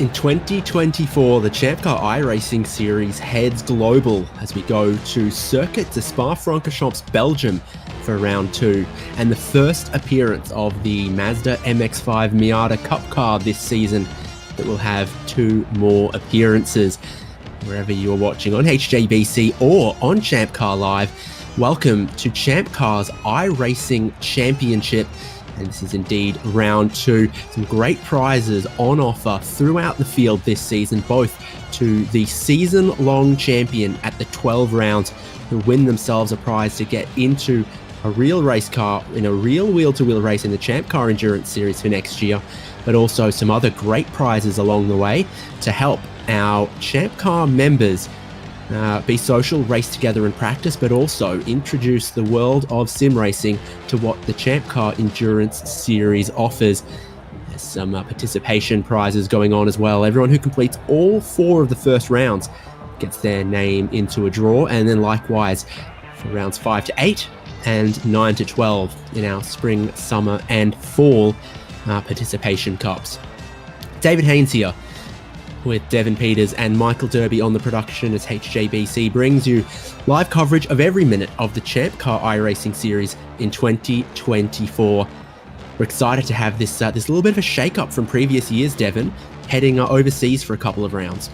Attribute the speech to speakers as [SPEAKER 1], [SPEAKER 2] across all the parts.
[SPEAKER 1] In 2024, the ChampCar iRacing series heads global as we go to Circuit de Spa-Francorchamps, Belgium for round 2, and the first appearance of the Mazda MX-5 Miata Cup car this season that will have 2 more appearances. Wherever you are watching on HJBC or on ChampCar Live, welcome to ChampCar's iRacing Championship. And this is indeed round 2. Some great prizes on offer throughout the field this season, both to the season-long champion at the 12 rounds who win themselves a prize to get into a real race car in a real wheel-to-wheel race in the ChampCar Endurance Series for next year, but also some other great prizes along the way to help our ChampCar members be social, race together in practice, but also introduce the world of sim racing to what the ChampCar Endurance Series offers. There's some participation prizes going on as well. Everyone who completes all 4 of the first rounds gets their name into a draw, and then likewise for rounds 5 to 8 and 9 to 12 in our spring, summer and fall participation cups. David Haynes here with Devin Peters and Michael Derby on the production as HJBC brings you live coverage of every minute of the ChampCar iRacing series in 2024. We're excited to have this little bit of a shake-up from previous years, Devin, heading overseas for a couple of rounds.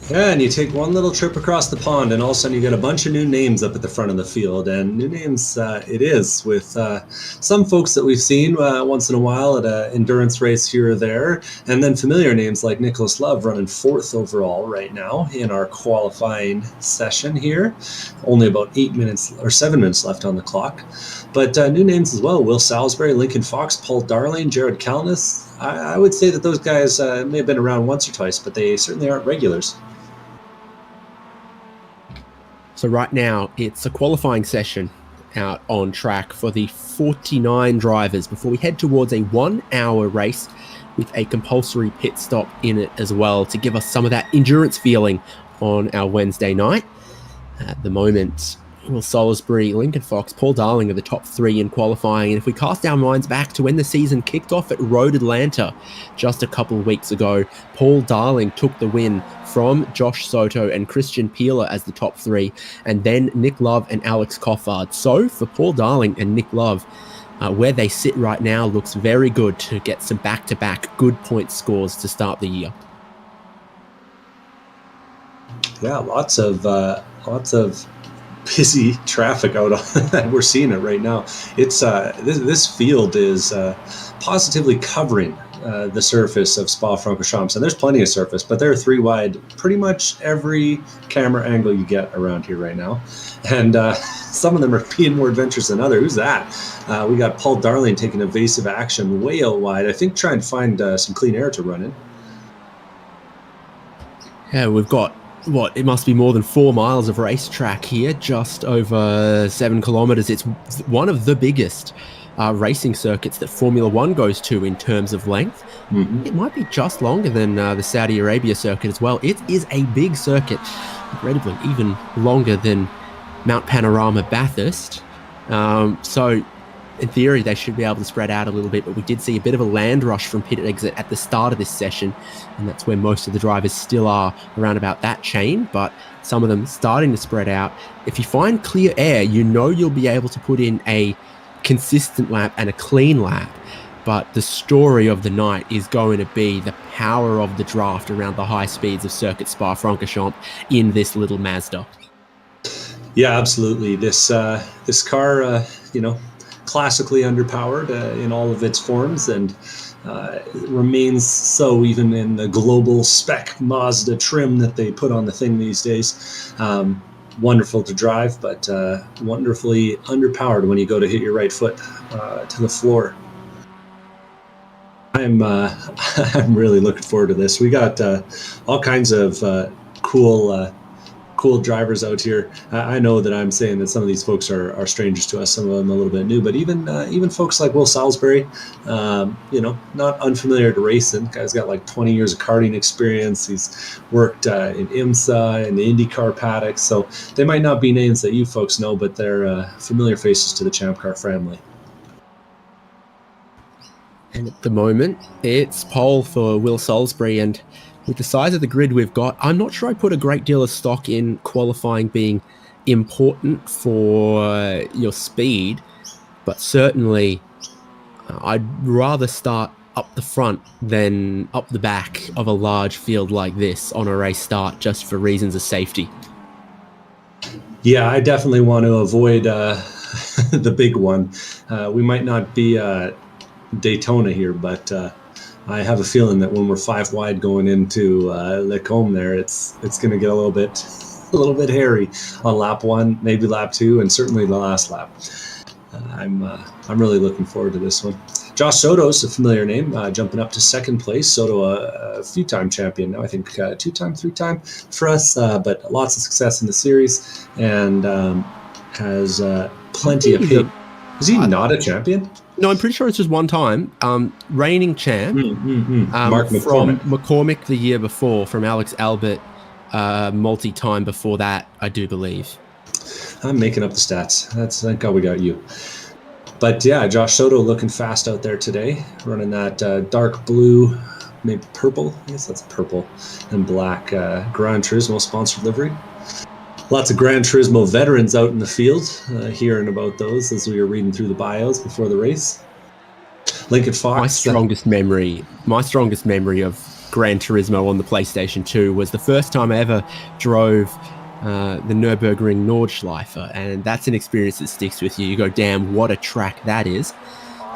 [SPEAKER 2] Yeah, and you take one little trip across the pond and all of a sudden you get a bunch of new names up at the front of the field. And new names it is, with some folks that we've seen once in a while at an endurance race here or there. And then familiar names like Nicholas Love running 4th overall right now in our qualifying session here. Only about 7 minutes left on the clock. But new names as well: Will Salisbury, Lincoln Fox, Paul Darling, Jared Calnis. I would say that those guys may have been around once or twice, but they certainly aren't regulars.
[SPEAKER 1] So right now, it's a qualifying session out on track for the 49 drivers before we head towards a 1-hour race with a compulsory pit stop in it as well to give us some of that endurance feeling on our Wednesday night. At the moment, Will Salisbury, Lincoln Fox, Paul Darling are the top 3 in qualifying. And if we cast our minds back to when the season kicked off at Road Atlanta just a couple of weeks ago, Paul Darling took the win from Josh Soto and Christian Peeler as the top 3, and then Nick Love and Alex Coffard. So for Paul Darling and Nick Love, where they sit right now looks very good to get some back-to-back good point scores to start the year.
[SPEAKER 2] Yeah, lots of busy traffic out on we're seeing it right now. It's this field is positively covering the surface of Spa-Francorchamps, and there's plenty of surface, but they're 3 wide pretty much every camera angle you get around here right now, and some of them are being more adventurous than others. Who's that? We got Paul Darling taking evasive action way out wide, I think trying to find some clean air to run in.
[SPEAKER 1] Yeah, we've got it must be more than 4 miles of racetrack here, just over 7 kilometers. It's one of the biggest racing circuits that Formula One goes to in terms of length. Mm-hmm. It might be just longer than the Saudi Arabia circuit as well. It is a big circuit, incredibly, even longer than Mount Panorama Bathurst. So in theory, they should be able to spread out a little bit, but we did see a bit of a land rush from pit exit at the start of this session, and that's where most of the drivers still are, around about that chain, but some of them starting to spread out. If you find clear air, you know you'll be able to put in a consistent lap and a clean lap, but the story of the night is going to be the power of the draft around the high speeds of Circuit Spa-Francorchamps in this little Mazda.
[SPEAKER 2] Yeah, absolutely. This car, classically underpowered in all of its forms, and remains so even in the global spec Mazda trim that they put on the thing these days. Wonderful to drive, but wonderfully underpowered when you go to hit your right foot to the floor. I'm really looking forward to this. We got all kinds of cool drivers out here. I know that I'm saying that some of these folks are strangers to us, some of them a little bit new, but even folks like Will Salisbury, not unfamiliar to racing. Guy's got like 20 years of karting experience. He's worked in IMSA and the IndyCar paddocks, so they might not be names that you folks know, but they're familiar faces to the ChampCar family.
[SPEAKER 1] And at the moment, it's pole for Will Salisbury. And with the size of the grid we've got, I'm not sure I put a great deal of stock in qualifying being important for your speed, but certainly I'd rather start up the front than up the back of a large field like this on a race start, just for reasons of safety.
[SPEAKER 2] Yeah, I definitely want to avoid the big one. We might not be Daytona here, but I have a feeling that when we're 5 wide going into Lecombe there, it's going to get a little bit hairy on lap 1, maybe lap 2, and certainly the last lap. I'm really looking forward to this one. Josh Soto's a familiar name, jumping up to 2nd place. Soto, a few-time champion now, I think 2-time, 3-time for us, but lots of success in the series, and has plenty of pace. Is he not a champion?
[SPEAKER 1] No, I'm pretty sure it's just one time. Reigning champ
[SPEAKER 2] Mark
[SPEAKER 1] from McCormick the year before, from Alex Albert, multi-time before that, I do believe.
[SPEAKER 2] I'm making up the stats. Thank God we got you. But yeah, Josh Soto looking fast out there today, running that dark blue, maybe purple. I guess that's purple and black Gran Turismo sponsored livery. Lots of Gran Turismo veterans out in the field, hearing about those as we were reading through the bios before the race. Lincoln Fox.
[SPEAKER 1] My strongest memory of Gran Turismo on the PlayStation 2 was the first time I ever drove the Nürburgring Nordschleife, and that's an experience that sticks with you. You go, damn, what a track that is.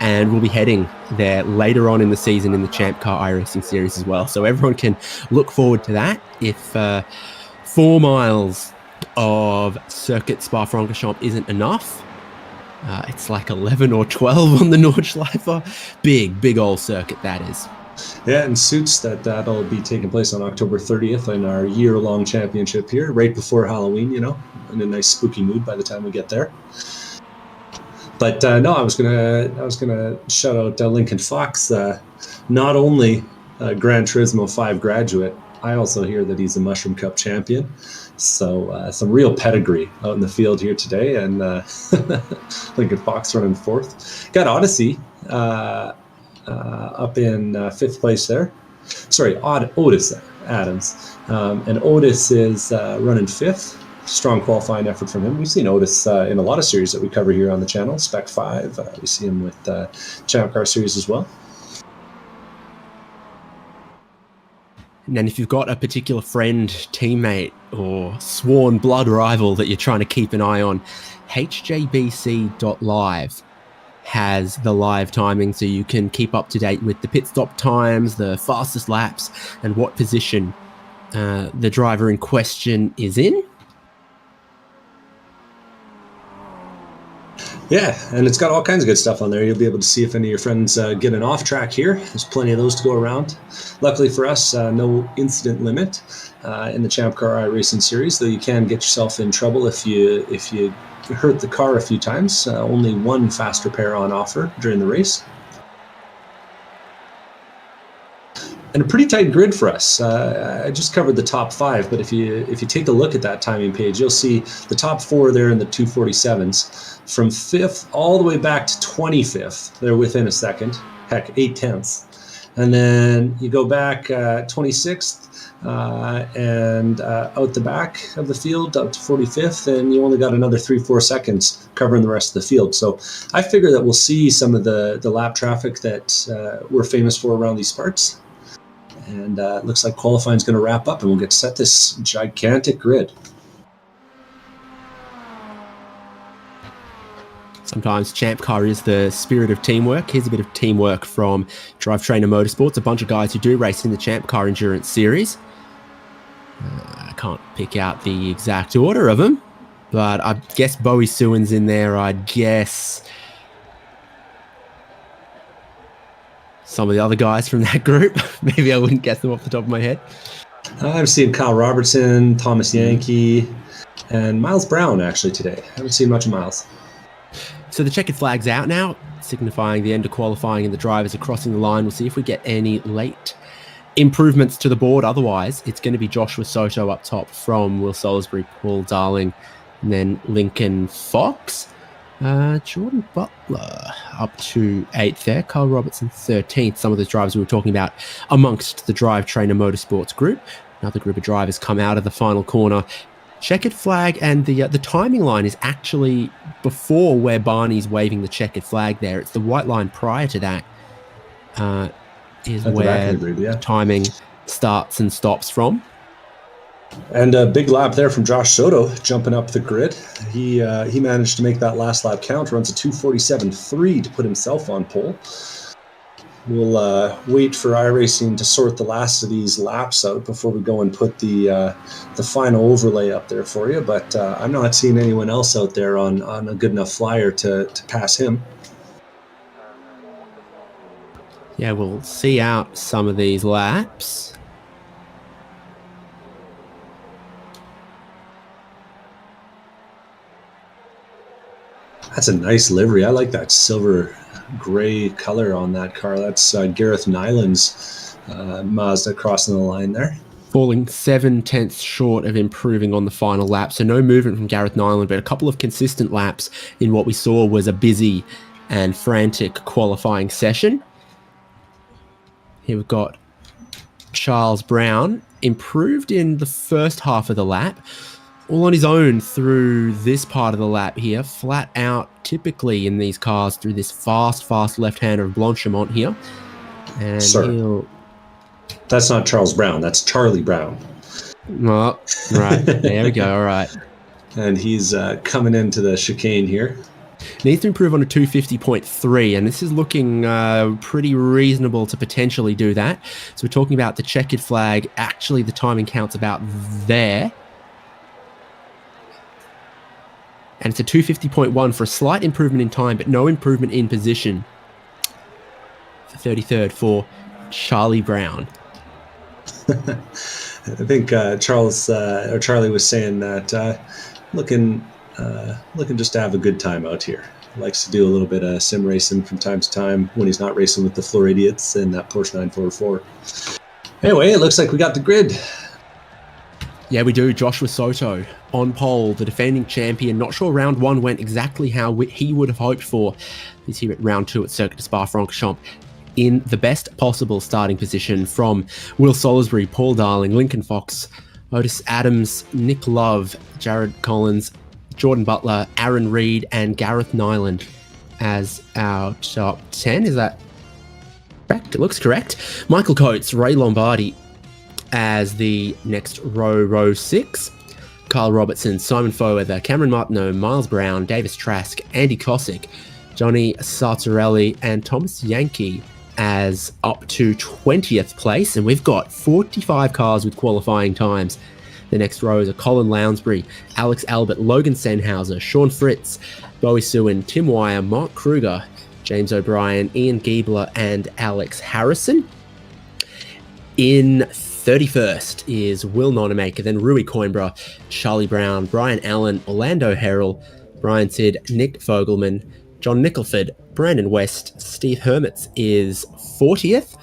[SPEAKER 1] And we'll be heading there later on in the season in the ChampCar iRacing series as well. So everyone can look forward to that. If 4 miles of circuit Spa-Francorchamps isn't enough, it's like 11 or 12 on the Nordschleife. Big old circuit that is.
[SPEAKER 2] Yeah, and suits that'll be taking place on October 30th in our year-long championship here, right before Halloween, in a nice spooky mood by the time we get there. But no, I was gonna shout out Lincoln Fox, not only a Gran Turismo 5 graduate. I also hear that he's a Mushroom Cup champion. So some real pedigree out in the field here today, and Lincoln Fox running 4th. Got Odyssey up in 5th place there. Sorry, Otis Adams. And Otis is running 5th. Strong qualifying effort from him. We've seen Otis in a lot of series that we cover here on the channel. Spec 5, we see him with ChampCar series as well.
[SPEAKER 1] And then if you've got a particular friend, teammate, or sworn blood rival that you're trying to keep an eye on, hjbc.live has the live timing, so you can keep up to date with the pit stop times, the fastest laps, and what position the driver in question is in.
[SPEAKER 2] Yeah, and it's got all kinds of good stuff on there. You'll be able to see if any of your friends get an off track here. There's plenty of those to go around. Luckily for us, no incident limit in the ChampCar iRacing series, though you can get yourself in trouble if you hurt the car a few times. Only 1 fast repair on offer during the race. And a pretty tight grid for us. I just covered the top 5, but if you take a look at that timing page, you'll see the top 4 there in the 247s. From 5th all the way back to 25th, they're within a second. Heck, 8 tenths. And then you go back 26th and out the back of the field up to 45th, and you only got another 3-4 seconds covering the rest of the field. So I figure that we'll see some of the lap traffic that we're famous for around these parts. And it looks like qualifying is going to wrap up, and we'll get to set this gigantic grid.
[SPEAKER 1] Sometimes ChampCar is the spirit of teamwork. Here's a bit of teamwork from Drive Trainer Motorsports, a bunch of guys who do race in the ChampCar Endurance Series. I can't pick out the exact order of them, but I guess Bowie Suin's in there. I'd guess some of the other guys from that group. Maybe I wouldn't guess them off the top of my head.
[SPEAKER 2] I've seen Kyle Robertson, Thomas Yankee, and Miles Brown actually today. I haven't seen much of Miles.
[SPEAKER 1] So the checkered flag's out now, signifying the end of qualifying, and the drivers are crossing the line. We'll see if we get any late improvements to the board. Otherwise, it's going to be Joshua Soto up top from Will Salisbury, Paul Darling, and then Lincoln Fox. Jordan Butler up to 8th there. Kyle Robertson 13th. Some of those drivers we were talking about amongst the Drive Trainer Motorsports group. Another group of drivers come out of the final corner. Checkered flag, and the timing line is actually before where Barney's waving the checkered flag there. It's the white line prior to that is where the timing starts and stops from.
[SPEAKER 2] And a big lap there from Josh Soto jumping up the grid. He managed to make that last lap count, runs a 2:47.3 to put himself on pole. We'll wait for iRacing to sort the last of these laps out before we go and put the final overlay up there for you. But I'm not seeing anyone else out there on a good enough flyer to pass him.
[SPEAKER 1] Yeah, we'll see out some of these laps.
[SPEAKER 2] That's a nice livery. I like that silver gray color on that car. That's Gareth Nyland's Mazda crossing the line there.
[SPEAKER 1] Falling 7/10 short of improving on the final lap. So no movement from Gareth Nyland, but a couple of consistent laps in what we saw was a busy and frantic qualifying session. Here we've got Charles Brown, improved in the first half of the lap, all on his own through this part of the lap here, flat out typically in these cars through this fast left-hander of Blanchimont here. And
[SPEAKER 2] Sir, that's not Charles Brown, that's Charlie Brown.
[SPEAKER 1] Oh, right, there we go, all right.
[SPEAKER 2] And he's coming into the chicane here.
[SPEAKER 1] Needs to improve on a 250.3, and this is looking pretty reasonable to potentially do that. So we're talking about the checkered flag. Actually, the timing counts about there. And it's a 250.1 for a slight improvement in time, but no improvement in position. 33rd for Charlie Brown.
[SPEAKER 2] I think Charlie was saying that looking just to have a good time out here. Likes to do a little bit of sim racing from time to time when he's not racing with the Floridians in that Porsche 944. Anyway, it looks like we got the grid.
[SPEAKER 1] Yeah, we do. Joshua Soto on pole, the defending champion. Not sure round one went exactly how he would have hoped for. He's here at round two at Circuit de Spa-Francorchamps in the best possible starting position from Will Salisbury, Paul Darling, Lincoln Fox, Otis Adams, Nick Love, Jared Collins, Jordan Butler, Aaron Reed, and Gareth Nyland as our top 10. Is that correct? It looks correct. Michael Coates, Ray Lombardi as the next row 6. Kyle Robertson, Simon Fower, Cameron Martineau, Miles Brown, Davis Trask, Andy Cosick, Johnny Sartorelli, and Thomas Yankee as up to 20th place. And we've got 45 cars with qualifying times. The next rows are Colin Lounsbury, Alex Albert, Logan Senhauser, Sean Fritz, Bowie Sewin, Tim Wire, Mark Kruger, James O'Brien, Ian Giebler, and Alex Harrison. In 31st is Will Nonamaker, then Rui Coimbra, Charlie Brown, Brian Allen, Orlando Harrell, Brian Sid, Nick Fogelman, John Nicholford, Brandon West, Steve Hermits is 40th.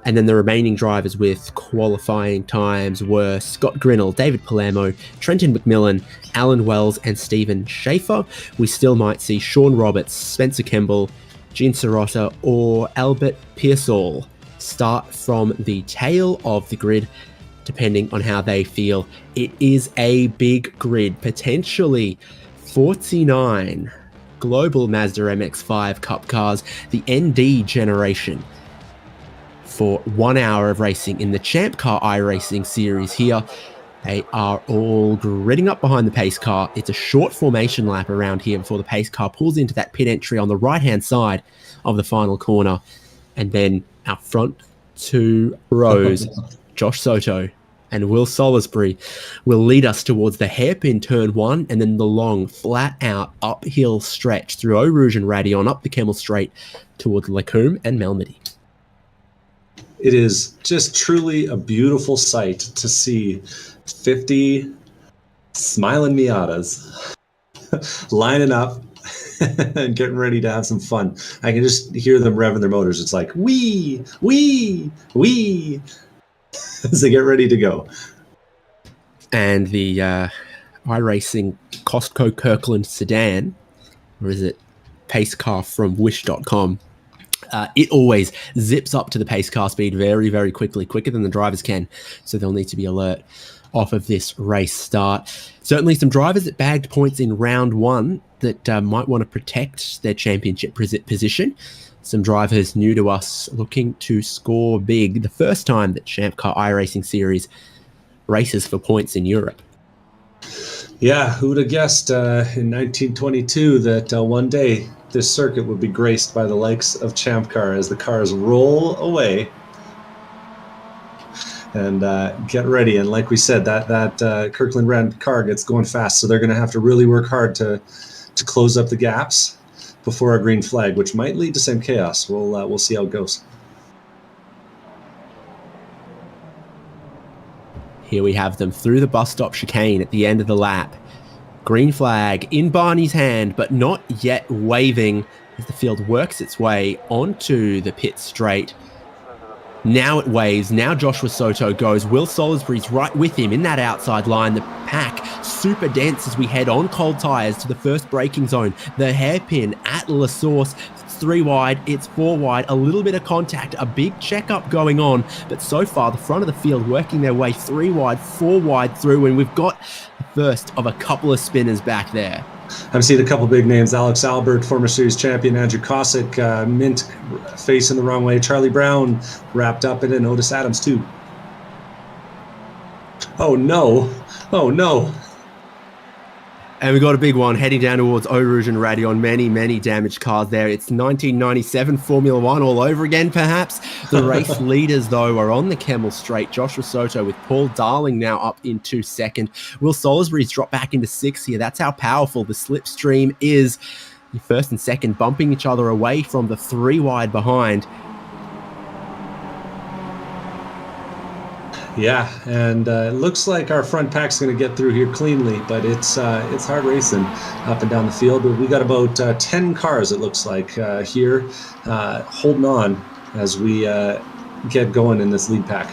[SPEAKER 1] And then the remaining drivers with qualifying times were Scott Grinnell, David Palermo, Trenton McMillan, Alan Wells, and Stephen Schaefer. We still might see Sean Roberts, Spencer Kemble, Gene Sirota, or Albert Pearsall start from the tail of the grid, depending on how they feel. It is a big grid, potentially 49 global Mazda MX-5 Cup cars, the ND generation, for 1 hour of racing in the ChampCar iRacing series here. They are all gridding up behind the pace car. It's a short formation lap around here before the pace car pulls into that pit entry on the right-hand side of the final corner. And then our front two rows, Josh Soto and Will Salisbury, will lead us towards the hairpin turn one and then the long, flat-out uphill stretch through Eau Rouge and Radion up the Kemmel Straight towards Lacombe and Malmedy.
[SPEAKER 2] It is just truly a beautiful sight to see 50 smiling Miatas lining up and getting ready to have some fun. I can just hear them revving their motors. It's like, wee, wee, wee, as they get ready to go.
[SPEAKER 1] And the iRacing Costco Kirkland sedan or is it pace car from wish.com? It always zips up to the pace car speed very, very quickly, quicker than the drivers can. So they'll need to be alert off of this race start. Certainly some drivers that bagged points in round one that might want to protect their championship position. Some drivers new to us looking to score big. The first time that ChampCar iRacing Series races for points in Europe.
[SPEAKER 2] Yeah, who would have guessed in 1922 that one day this circuit would be graced by the likes of ChampCar as the cars roll away and get ready. And like we said, that Kirkland Rand car gets going fast, so they're going to have to really work hard to close up the gaps before our green flag, which might lead to some chaos. We'll see how it goes.
[SPEAKER 1] Here we have them through the bus stop chicane at the end of the lap. Green flag in Barney's hand, but not yet waving as the field works its way onto the pit straight. Now it waves. Now Joshua Soto goes. Will Salisbury's right with him in that outside line. The pack super dense as we head on cold tyres to the first braking zone. The hairpin at La Source. It's 3 wide. It's 4 wide. A little bit of contact. A big checkup going on. But so far, the front of the field working their way 3 wide, 4 wide through. And we've got the first of a couple of spinners back there.
[SPEAKER 2] I'm seeing a couple big names. Alex Albert, former series champion. Andrew Kosick, mint facing the wrong way. Charlie Brown wrapped up in it. And Otis Adams too. Oh no. Oh no.
[SPEAKER 1] And we got a big one heading down towards Eau Rouge and Radion. Many damaged cars there. It's 1997 Formula One all over again, perhaps. The race leaders, though, are on the Kemmel Straight. Joshua Soto with Paul Darling now up into second. Will Salisbury's dropped back into 6th here. That's how powerful the slipstream is. Your first and second bumping each other away from the 3 wide behind.
[SPEAKER 2] Yeah, and it looks like our front pack's going to get through here cleanly, but it's hard racing up and down the field. But we got about 10 cars, it looks like, here holding on as we get going in this lead pack.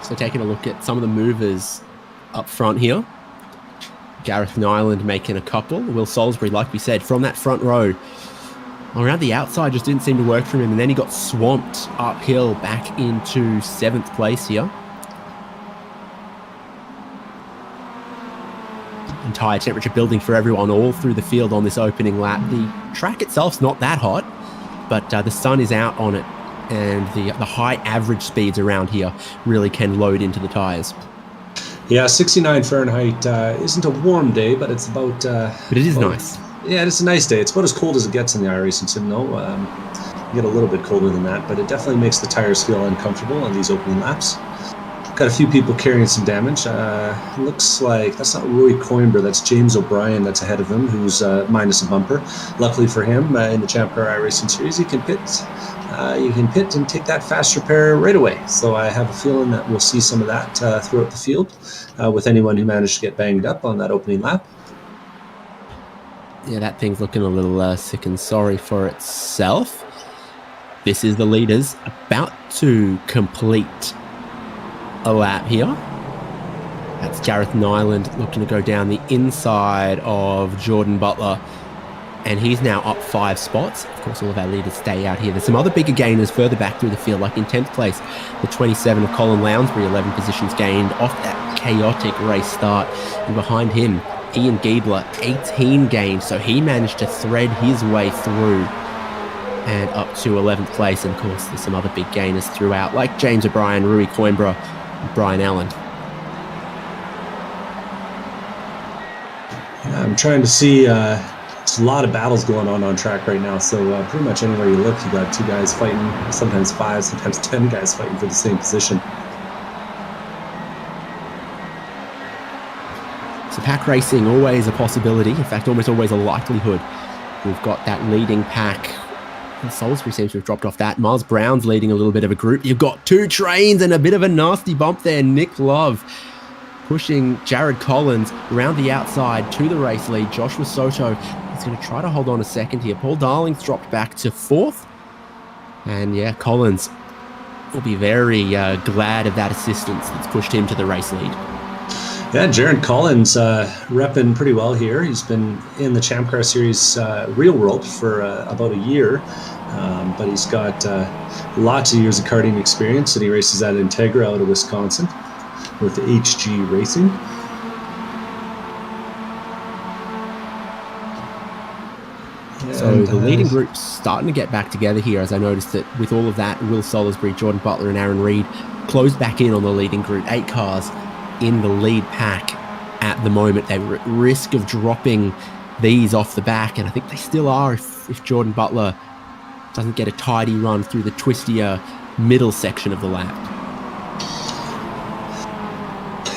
[SPEAKER 1] So taking a look at some of the movers up front here. Gareth Nyland making a couple. Will Salisbury, like we said, from that front row. Around the outside just didn't seem to work for him, and then he got swamped uphill back into 7th place here. And tyre temperature building for everyone all through the field on this opening lap. The track itself's not that hot, but the sun is out on it, and the high average speeds around here really can load into the tyres.
[SPEAKER 2] Yeah, 69 Fahrenheit isn't a warm day, but it's about...
[SPEAKER 1] but it is nice.
[SPEAKER 2] Yeah, it's a nice day. It's about as cold as it gets in the iRacing sim, though. You get a little bit colder than that, but it definitely makes the tires feel uncomfortable on these opening laps. Got a few people carrying some damage. Looks like that's not Roy Coimbra, that's James O'Brien that's ahead of him, who's minus a bumper. Luckily for him, in the ChampCar iRacing Series, you can pit and take that fast repair right away. So I have a feeling that we'll see some of that throughout the field with anyone who managed to get banged up on that opening lap.
[SPEAKER 1] Yeah, that thing's looking a little sick and sorry for itself. This is the leaders about to complete a lap here. That's Gareth Nyland looking to go down the inside of Jordan Butler. And he's now up 5 spots. Of course, all of our leaders stay out here. There's some other bigger gainers further back through the field, like in 10th place, the 27 of Colin Lounsbury, 11 positions gained off that chaotic race start. And behind him, Ian Giebler, 18 gained. So he managed to thread his way through and up to 11th place. And of course, there's some other big gainers throughout, like James O'Brien, Rui Coimbra, and Brian Allen.
[SPEAKER 2] Yeah, I'm trying to see... There's a lot of battles going on track right now, so pretty much anywhere you look, you got 2 guys fighting, sometimes 5, sometimes 10 guys fighting for the same position.
[SPEAKER 1] So pack racing, always a possibility, in fact almost always a likelihood. We've got that leading pack. And Salisbury seems to have dropped off that. Miles Brown's leading a little bit of a group. You've got 2 trains and a bit of a nasty bump there. Nick Love pushing Jared Collins around the outside to the race lead. Joshua Soto is going to try to hold on a second here. Paul Darling's dropped back to 4th. And yeah, Collins will be very glad of that assistance that's pushed him to the race lead.
[SPEAKER 2] Yeah, Jared Collins repping pretty well here. He's been in the ChampCar Series real world for about a year, but he's got lots of years of karting experience, and he races at Integra out of Wisconsin with HG Racing.
[SPEAKER 1] So the leading group's starting to get back together here, as I noticed that with all of that, Will Salisbury, Jordan Butler and Aaron Reed closed back in on the leading group. 8 cars in the lead pack at the moment. They were at risk of dropping these off the back, and I think they still are if Jordan Butler doesn't get a tidy run through the twistier middle section of the lap.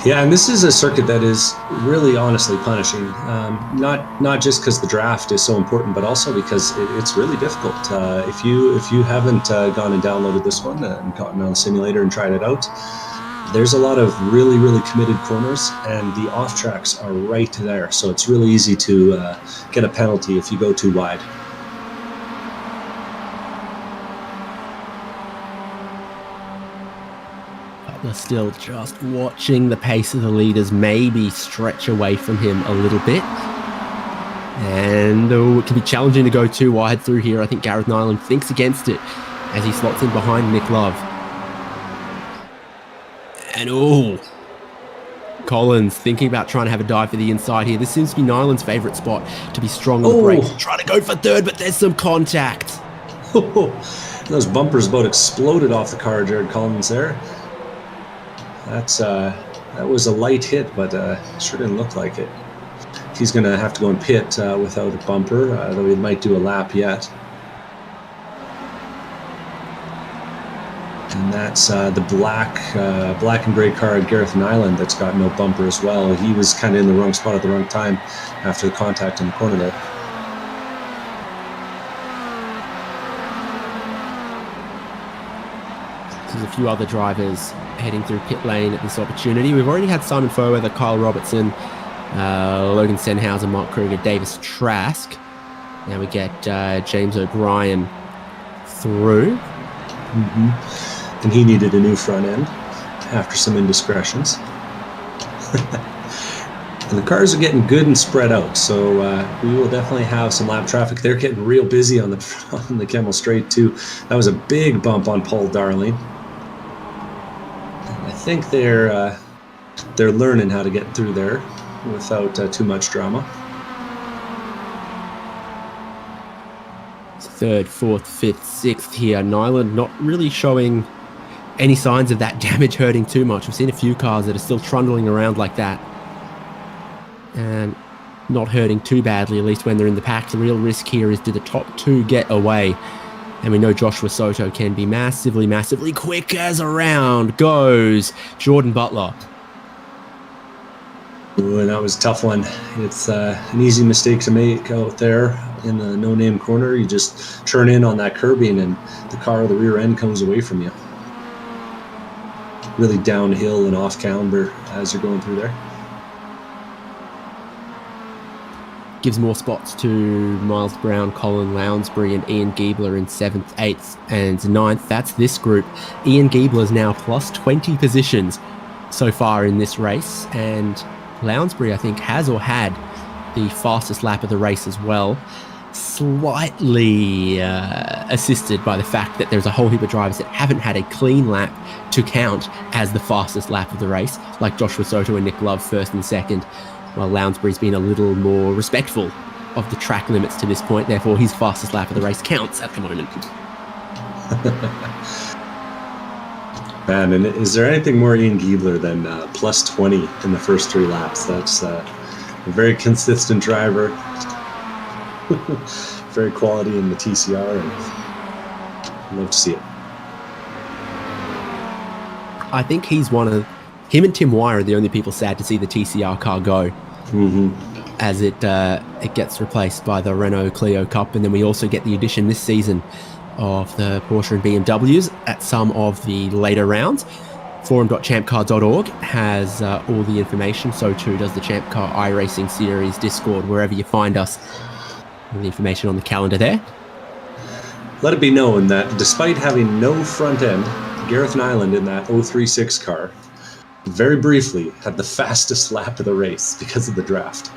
[SPEAKER 2] Yeah, and this is a circuit that is really honestly punishing, not just because the draft is so important, but also because it's really difficult. If you haven't gone and downloaded this one and gotten on the simulator and tried it out, there's a lot of really, really committed corners, and the off tracks are right there. So it's really easy to get a penalty if you go too wide.
[SPEAKER 1] Butler still just watching the pace of the leaders maybe stretch away from him a little bit. And it can be challenging to go too wide through here. I think Gareth Nyland thinks against it as he slots in behind Nick Love. And Collins thinking about trying to have a dive for the inside here. This seems to be Nyland's favourite spot to be strong on the brakes. Trying to go for third, but there's some contact.
[SPEAKER 2] Those bumpers about exploded off the car, Jared Collins there. That was a light hit, but sure didn't look like it. He's going to have to go and pit without a bumper, though he might do a lap yet. And that's the black and gray car of Gareth Nyland that's got no bumper as well. He was kind of in the wrong spot at the wrong time after the contact in the corner there.
[SPEAKER 1] There's a few other drivers heading through pit lane at this opportunity. We've already had Simon Foweather, Kyle Robertson, Logan Senhauser, Mark Kruger, Davis Trask. Now we get James O'Brien through.
[SPEAKER 2] And he needed a new front end after some indiscretions. And the cars are getting good and spread out, so we will definitely have some lap traffic. They're getting real busy on the Kemmel Straight too. That was a big bump on Paul Darling. And I think they're learning how to get through there without too much drama.
[SPEAKER 1] Third, fourth, fifth, sixth here. Nyland not really showing any signs of that damage hurting too much. We've seen a few cars that are still trundling around like that and not hurting too badly, at least when they're in the pack. The real risk here is, do the top two get away? And we know Joshua Soto can be massively, massively quick as around goes Jordan Butler.
[SPEAKER 2] Ooh, and that was a tough one. It's an easy mistake to make out there in the no-name corner. You just turn in on that curbing and the car, the rear end, comes away from you. Really downhill and off camber as you're going through there.
[SPEAKER 1] Gives more spots to Miles Brown, Colin Lounsbury and Ian Giebler in 7th, 8th and 9th. That's this group. Ian Giebler is now plus 20 positions so far in this race, and Lounsbury, I think, has or had the fastest lap of the race as well. Slightly assisted by the fact that there's a whole heap of drivers that haven't had a clean lap to count as the fastest lap of the race, like Joshua Soto and Nick Love first and second, while Lounsbury's been a little more respectful of the track limits to this point. Therefore, his fastest lap of the race counts at the moment.
[SPEAKER 2] Man, and is there anything more Ian Giebler than plus 20 in the first 3 laps? That's a very consistent driver. Very quality in the TCR, and I'd love to see it.
[SPEAKER 1] I think he's him and Tim Wire are the only people sad to see the TCR car go, as it gets replaced by the Renault Clio Cup. And then we also get the addition this season of the Porsche and BMWs at some of the later rounds. Forum.champcar.org has all the information. So too does the ChampCar iRacing Series Discord, wherever you find us. The information on the calendar there.
[SPEAKER 2] let it be known that despite having no front end, Gareth Nyland in that 036 car very briefly had the fastest lap of the race because of the draft.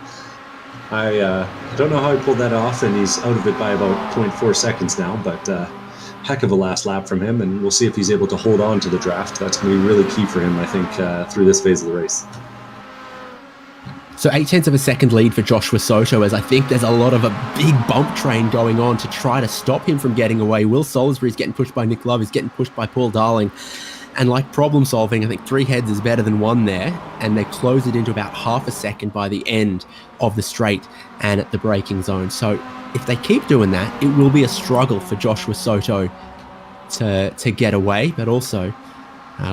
[SPEAKER 2] I don't know how he pulled that off, and he's out of it by about 0.4 seconds now, but heck of a last lap from him, and we'll see if he's able to hold on to the draft. That's going to be really key for him, I think, through this phase of the race.
[SPEAKER 1] So 0.8 of a second lead for Joshua Soto, as I think there's a lot of a big bump train going on to try to stop him from getting away. Will Salisbury's getting pushed by Nick Love, he's getting pushed by Paul Darling. And like problem solving, I think 3 heads is better than 1 there. And they close it into about half a second by the end of the straight and at the braking zone. So if they keep doing that, it will be a struggle for Joshua Soto to get away. But also,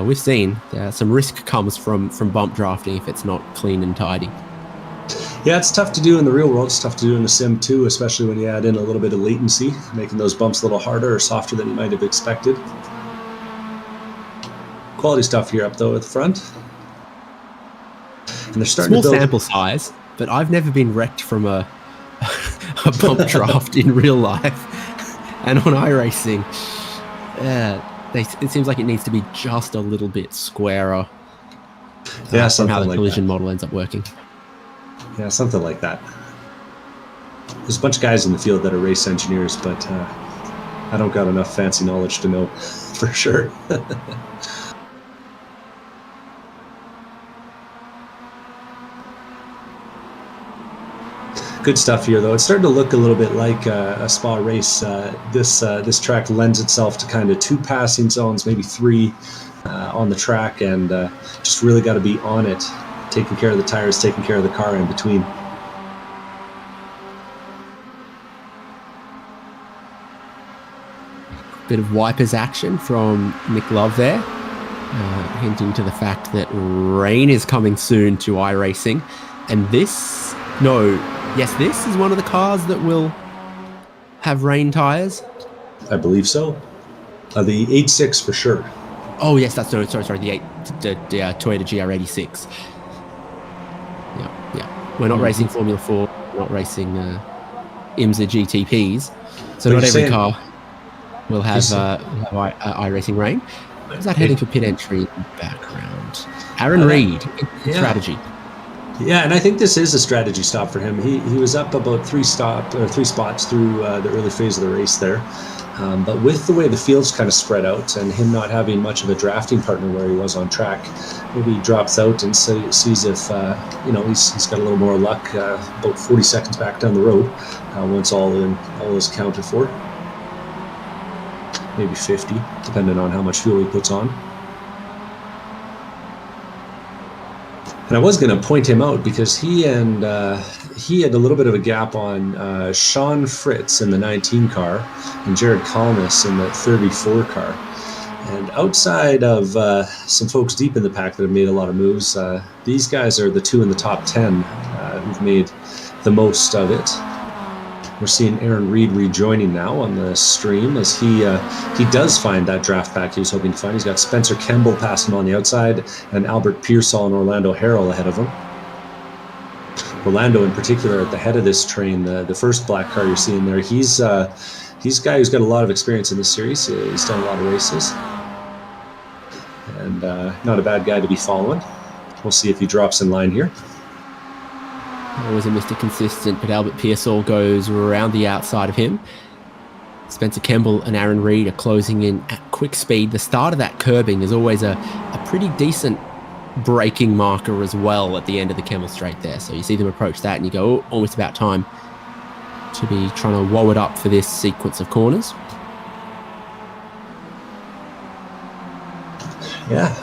[SPEAKER 1] we've seen some risk comes from bump drafting if it's not clean and tidy.
[SPEAKER 2] Yeah, it's tough to do in the real world. It's tough to do in the sim too, especially when you add in a little bit of latency, making those bumps a little harder or softer than you might have expected. Quality stuff here up though at the front. And they're starting
[SPEAKER 1] Small
[SPEAKER 2] to build
[SPEAKER 1] sample size, but I've never been wrecked from a bump draft in real life. And on iRacing, it seems like it needs to be just a little bit squarer from how the collision model ends up working.
[SPEAKER 2] Yeah, something like that. There's a bunch of guys in the field that are race engineers, but I don't got enough fancy knowledge to know for sure. Good stuff here, though. It's starting to look a little bit like a Spa race. This track lends itself to kind of 2 passing zones, maybe 3 on the track, and just really got to be on it, taking care of the tires, taking care of the car in between.
[SPEAKER 1] Bit of wipers action from Nick Love there, hinting to the fact that rain is coming soon to iRacing. And this is one of the cars that will have rain tires.
[SPEAKER 2] I believe so. The 8.6 for sure.
[SPEAKER 1] Oh yes, the Toyota GR86. Yeah. We're not racing Formula 4. We're not racing IMSA GTPs. So not every car will have iRacing rain. Is that heading for pit entry in the background? Aaron Reed, strategy.
[SPEAKER 2] Yeah, and I think this is a strategy stop for him. He was up about 3 spots through the early phase of the race there. But with the way the field's kind of spread out and him not having much of a drafting partner where he was on track, maybe he drops out and sees if he's got a little more luck about 40 seconds back down the road once all is counted for. Maybe 50, depending on how much fuel he puts on. And I was going to point him out because he had a little bit of a gap on Sean Fritz in the 19 car and Jared Colness in the 34 car. And outside of some folks deep in the pack that have made a lot of moves, these guys are the 2 in the top 10 who've made the most of it. We're seeing Aaron Reed rejoining now on the stream as he does find that draft pack he was hoping to find. He's got Spencer Kemble passing on the outside and Albert Pearsall and Orlando Harrell ahead of him. Orlando in particular at the head of this train, the first black car you're seeing there, he's a guy who's got a lot of experience in this series. He's done a lot of races. And not a bad guy to be following. We'll see if he drops in line here.
[SPEAKER 1] Always a Mr. Consistent, but Albert Pearsall goes around the outside of him. Spencer Kemble and Aaron Reed are closing in at quick speed. The start of that curbing is always a pretty decent braking marker as well at the end of the Kemmel straight there. So you see them approach that and you go, oh, almost about time to be trying to woe it up for this sequence of corners.
[SPEAKER 2] Yeah.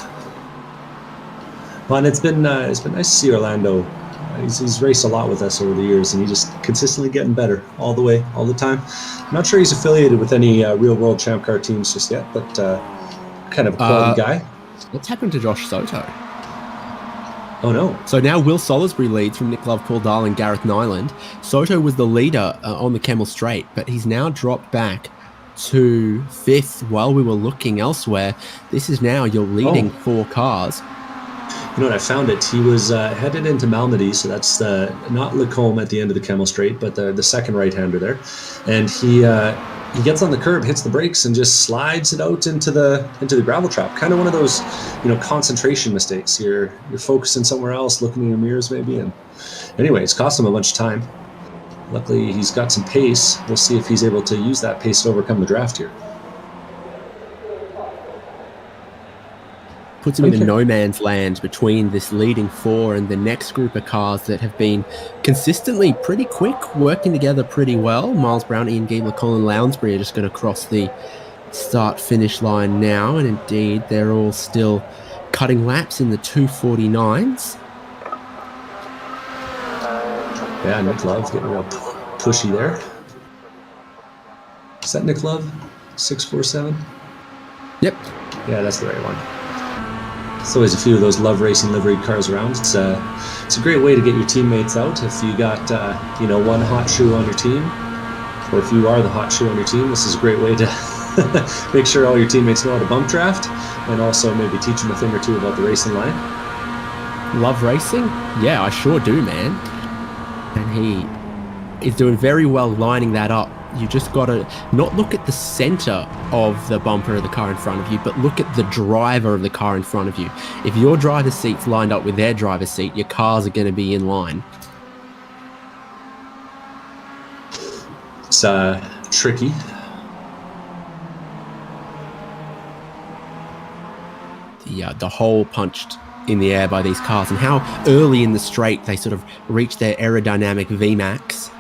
[SPEAKER 2] Well, and it's been nice to see Orlando. He's raced a lot with us over the years, and he's just consistently getting better all the way, all the time. I'm not sure he's affiliated with any real-world ChampCar teams just yet, but kind of a quality guy.
[SPEAKER 1] What's happened to Josh Soto?
[SPEAKER 2] Oh, no.
[SPEAKER 1] So now Will Salisbury leads from Nick Love, Paul Darling, Gareth Nyland. Soto was the leader on the Kemmel Straight, but he's now dropped back to 5th while we were looking elsewhere. This is now your leading 4 cars.
[SPEAKER 2] You know what, I found it. He was headed into Malmedy, so that's not Lacombe at the end of the Kemmel Straight, but the second right-hander there. And he gets on the curb, hits the brakes, and just slides it out into the gravel trap. Kind of one of those, concentration mistakes. You're focusing somewhere else, looking in your mirrors maybe, and anyway, it's cost him a bunch of time. Luckily, he's got some pace. We'll see if he's able to use that pace to overcome the draft here.
[SPEAKER 1] Puts him in a no man's land between this leading 4 and the next group of cars that have been consistently pretty quick, working together pretty well. Miles Brown, Ian Giebler, Colin Lounsbury are just going to cross the start-finish line now, and indeed they're all still cutting laps in the 249s.
[SPEAKER 2] Yeah, Nick Love getting real pushy there. Is that Nick Love? 647?
[SPEAKER 1] Yep.
[SPEAKER 2] Yeah, that's the right one. There's always a few of those Love Racing liveried cars around. It's a great way to get your teammates out. If you got one hot shoe on your team, or if you are the hot shoe on your team, this is a great way to make sure all your teammates know how to bump draft, and also maybe teach them a thing or two about the racing line.
[SPEAKER 1] Love racing? Yeah, I sure do, man. And he is doing very well lining that up. You just got to not look at the center of the bumper of the car in front of you, but look at the driver of the car in front of you. If your driver's seat's lined up with their driver's seat, your cars are going to be in line.
[SPEAKER 2] It's tricky.
[SPEAKER 1] The hole punched in the air by these cars, and how early in the straight they sort of reach their aerodynamic VMAX.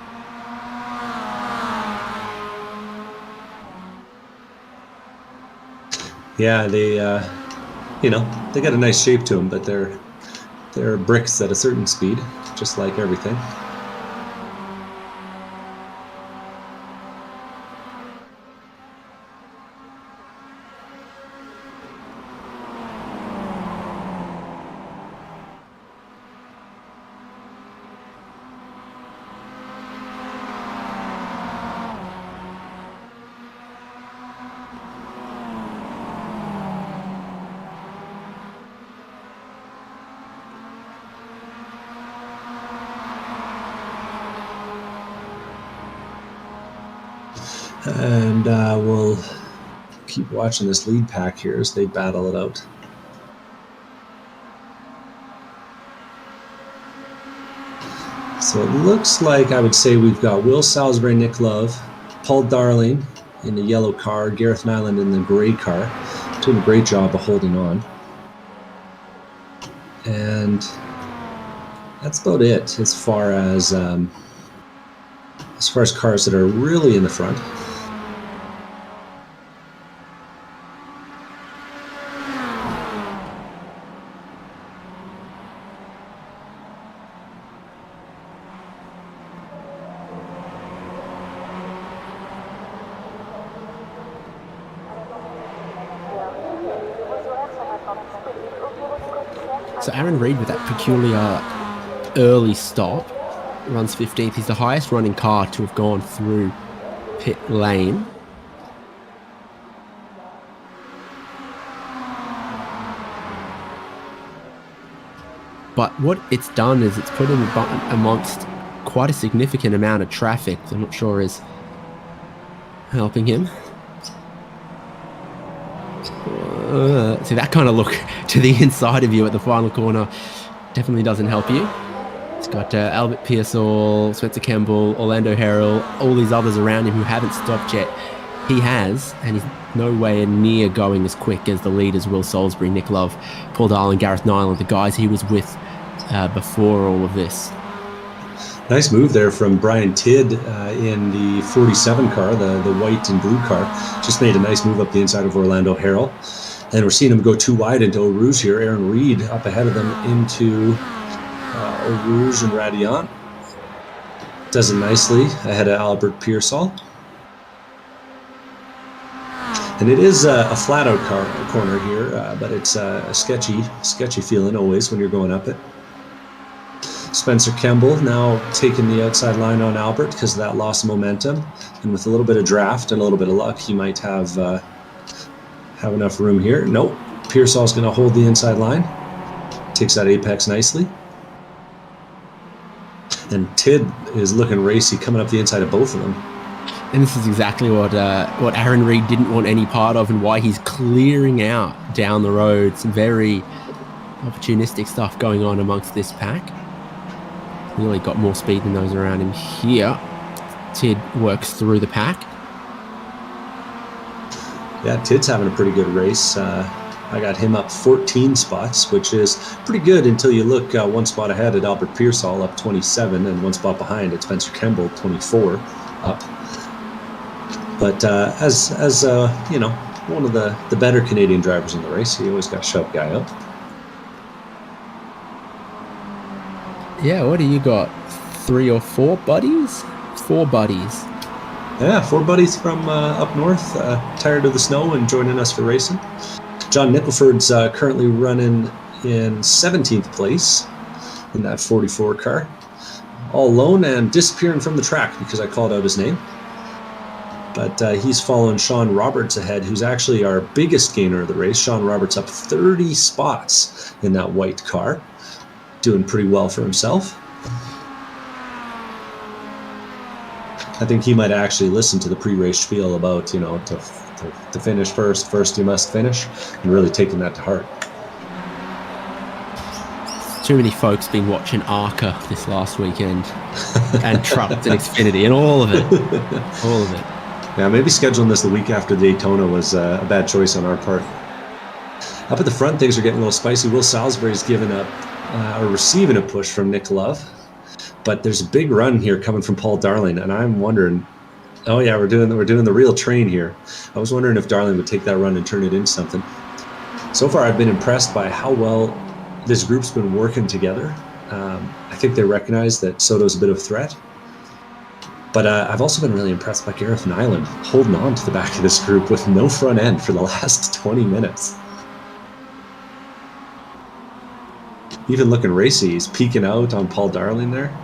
[SPEAKER 2] Yeah, they got a nice shape to them, but they're bricks at a certain speed, just like everything. And we'll keep watching this lead pack here as they battle it out. So it looks like, I would say, we've got Will Salisbury, Nick Love, Paul Darling in the yellow car, Gareth Nyland in the gray car, doing a great job of holding on. And that's about it as far as cars that are really in the front.
[SPEAKER 1] So Aaron Reed with that peculiar early stop runs 15th. He's the highest running car to have gone through pit lane. But what it's done is it's put him amongst quite a significant amount of traffic. I'm not sure is helping him. See, that kind of look to the inside of you at the final corner definitely doesn't help you. It's got Albert Pearsall, Spencer Campbell, Orlando Harrell, all these others around him who haven't stopped yet. He has, and he's nowhere near going as quick as the leaders, Will Salisbury, Nick Love, Paul Darling, Gareth Nyland, the guys he was with before all of this.
[SPEAKER 2] Nice move there from Brian Tidd in the 47 car, the white and blue car. Just made a nice move up the inside of Orlando Harrell. And we're seeing him go too wide into Eau Rouge here. Aaron Reed up ahead of them into Eau Rouge and Radiant. Does it nicely ahead of Albert Pearsall. And it is a flat-out corner here, but it's a sketchy feeling always when you're going up it. Spencer Campbell now taking the outside line on Albert because of that loss of momentum. And with a little bit of draft and a little bit of luck, he might have enough room here. Nope. Pearsall's going to hold the inside line. Takes that apex nicely. And Tidd is looking racy coming up the inside of both of them.
[SPEAKER 1] And this is exactly what Aaron Reed didn't want any part of, and why he's clearing out down the road. Some very opportunistic stuff going on amongst this pack. Really got more speed than those around him here. Tid works through the pack.
[SPEAKER 2] Yeah, Tid's having a pretty good race. I got him up 14 spots, which is pretty good until you look one spot ahead at Albert Pearsall up 27, and one spot behind at Spencer Kemble 24 up. But as one of the better Canadian drivers in the race, he always got shove guy up.
[SPEAKER 1] Yeah, what do you got? 3 or 4 buddies? 4 buddies.
[SPEAKER 2] Yeah, 4 buddies from up north, tired of the snow and joining us for racing. John Nickelford's currently running in 17th place in that 44 car. All alone and disappearing from the track because I called out his name. But he's following Sean Roberts ahead, who's actually our biggest gainer of the race. Sean Roberts up 30 spots in that white car, doing pretty well for himself. I think he might actually listen to the pre-race spiel about, to finish first you must finish, and really taking that to heart.
[SPEAKER 1] Too many folks been watching ARCA this last weekend, and Trucks and Xfinity, and all of it. All of it.
[SPEAKER 2] Yeah, maybe scheduling this the week after Daytona was a bad choice on our part. Up at the front, things are getting a little spicy. Will Salisbury's giving up or receiving a push from Nick Love. But there's a big run here coming from Paul Darling, and I'm wondering, oh yeah, we're doing the real train here. I was wondering if Darling would take that run and turn it into something. So far, I've been impressed by how well this group's been working together. I think they recognize that Soto's a bit of a threat. But I've also been really impressed by Gareth Nyland holding on to the back of this group with no front end for the last 20 minutes. Even looking racy, he's peeking out on Paul Darling there.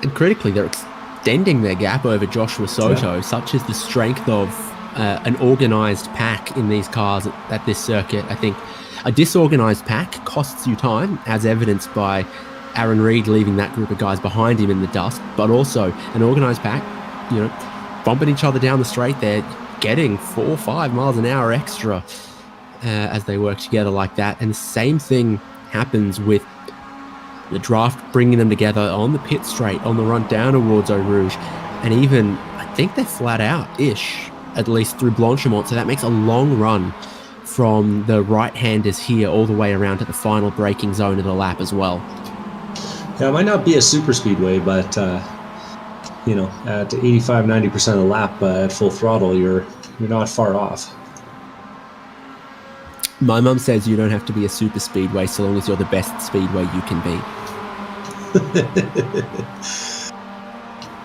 [SPEAKER 1] And critically, they're extending their gap over Joshua Soto. Yeah. Such is the strength of an organised pack in these cars at this circuit. I think a disorganised pack costs you time, as evidenced by Aaron Reed leaving that group of guys behind him in the dust, but also an organised pack, bumping each other down the straight. They're getting 4 or 5 miles an hour extra as they work together like that. And the same thing happens with the draft, bringing them together on the pit straight, on the run down towards Eau Rouge. And even, I think they're flat out-ish, at least through Blanchimont. So that makes a long run from the right-handers here all the way around to the final braking zone of the lap as well.
[SPEAKER 2] Yeah, it might not be a super speedway, but, at 85-90% of the lap at full throttle, you're not far off.
[SPEAKER 1] My mum says you don't have to be a super speedway so long as you're the best speedway you can be.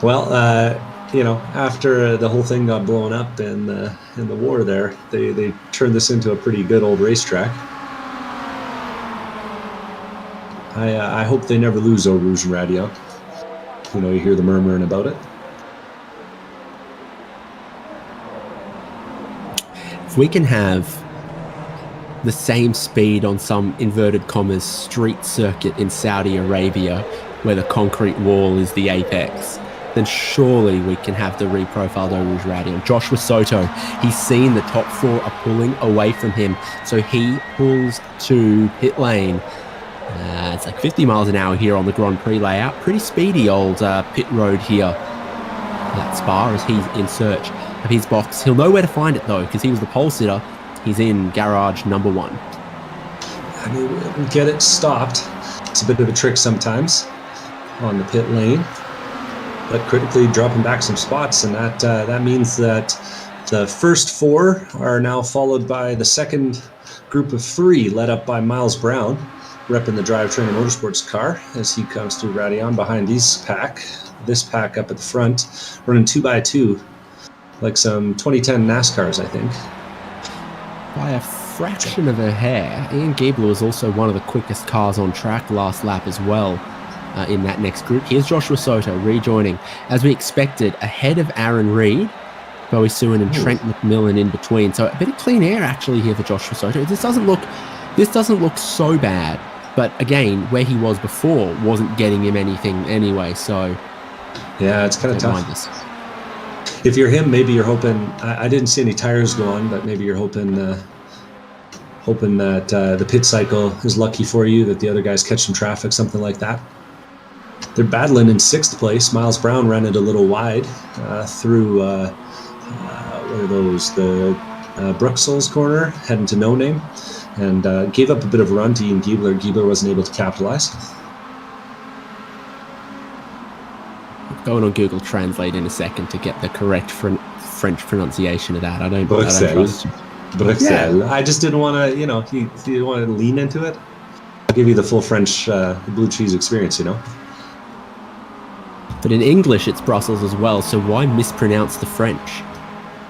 [SPEAKER 2] Well, after the whole thing got blown up in the war there, they turned this into a pretty good old racetrack. I hope they never lose Eau Rouge and Radion. You hear the murmuring about it.
[SPEAKER 1] If we can have the same speed on some inverted commas street circuit in Saudi Arabia where the concrete wall is the apex, then surely we can have the reprofiled Eau Rouge Radion. Joshua Soto, he's seen the top 4 are pulling away from him, so he pulls to pit lane. It's like 50 miles an hour here on the Grand Prix layout. Pretty speedy old pit road here at Spa as he's in search of his box. He'll know where to find it though, because he was the pole sitter. He's in garage number 1.
[SPEAKER 2] I mean, we get it stopped. It's a bit of a trick sometimes on the pit lane, but critically dropping back some spots, and that means that the first 4 are now followed by the second group of 3, led up by Miles Brown, repping the Drivetrain Motorsports car as he comes through Radion behind this pack up at the front, running 2x2 like some 2010 NASCARs, I think.
[SPEAKER 1] By a fraction of a hair. Ian Giebler was also one of the quickest cars on track last lap as well in that next group. Here's Joshua Soto rejoining, as we expected, ahead of Aaron Reed, Bowie Sewin and Trent McMillan in between. So a bit of clean air actually here for Joshua Soto. This doesn't look so bad But again, where he was before wasn't getting him anything anyway, so...
[SPEAKER 2] Yeah, it's kind of tough.
[SPEAKER 1] This.
[SPEAKER 2] If you're him, maybe you're hoping... I didn't see any tires go on, but maybe you're hoping that the pit cycle is lucky for you, that the other guys catch some traffic, something like that. They're battling in 6th place. Miles Brown ran it a little wide through... what are those? The Bruxelles corner, heading to No Name. And gave up a bit of a run to Ian Giebler. Giebler wasn't able to capitalize.
[SPEAKER 1] Going on Google Translate in a second to get the correct French pronunciation of that. I don't trust you.
[SPEAKER 2] Bruxelles. Yeah. I just didn't want to, you didn't want to lean into it. I'll give you the full French blue cheese experience,
[SPEAKER 1] But in English, it's Brussels as well, so why mispronounce the French?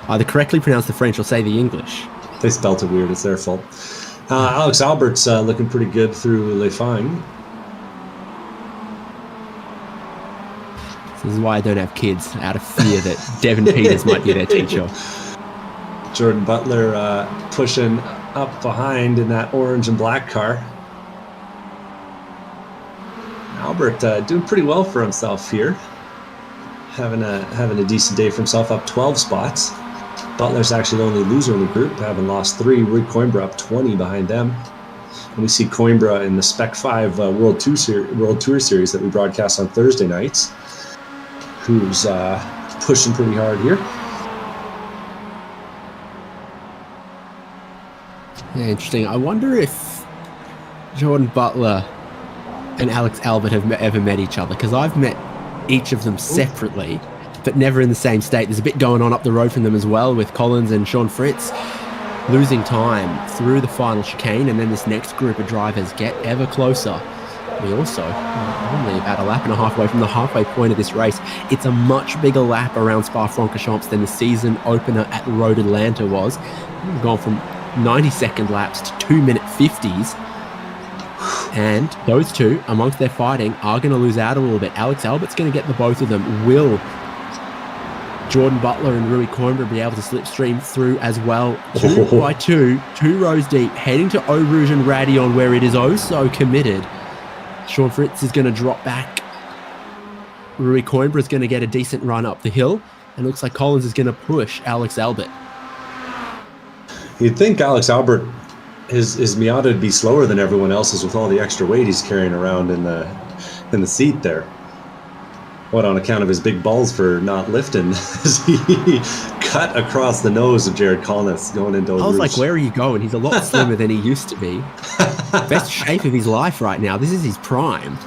[SPEAKER 1] Either correctly pronounce the French or say the English.
[SPEAKER 2] They spelt it weird. It's their fault. Alex Albert's looking pretty good through Le Fang.
[SPEAKER 1] This is why I don't have kids, out of fear that Devin Peters might be their teacher.
[SPEAKER 2] Jordan Butler pushing up behind in that orange and black car. Albert doing pretty well for himself here. Having a decent day for himself, up 12 spots. Butler's actually the only loser in the group, having lost 3. Roy Coimbra up 20 behind them. And we see Coimbra in the Spec 5 World Tour Series that we broadcast on Thursday nights, who's pushing pretty hard here.
[SPEAKER 1] Yeah, interesting. I wonder if Jordan Butler and Alex Albert have ever met each other, because I've met each of them separately, but never in the same state. There's a bit going on up the road from them as well, with Collins and Sean Fritz losing time through the final chicane, and then this next group of drivers get ever closer. We also only about a lap and a half away from the halfway point of this race. It's a much bigger lap around Spa-Francorchamps than the season opener at Road Atlanta was. We've gone from 90-second laps to 2-minute 50s. And those two, amongst their fighting, are going to lose out a little bit. Alex Albert's going to get the both of them. Will Jordan Butler and Rui Coimbra be able to slipstream through as well? 2 by 2, 2 rows deep, heading to Eau Rouge and Radion, where it is oh so committed. Sean Fritz is going to drop back. Rui Coimbra is going to get a decent run up the hill. And it looks like Collins is going to push Alex Albert.
[SPEAKER 2] You'd think Alex Albert, his Miata would be slower than everyone else's with all the extra weight he's carrying around in the seat there. What, on account of his big balls for not lifting, as he cut across the nose of Jared Collins going into Eau Rouge.
[SPEAKER 1] I was like, where are you going? He's a lot slimmer than he used to be. Best shape of his life right now. This is his prime.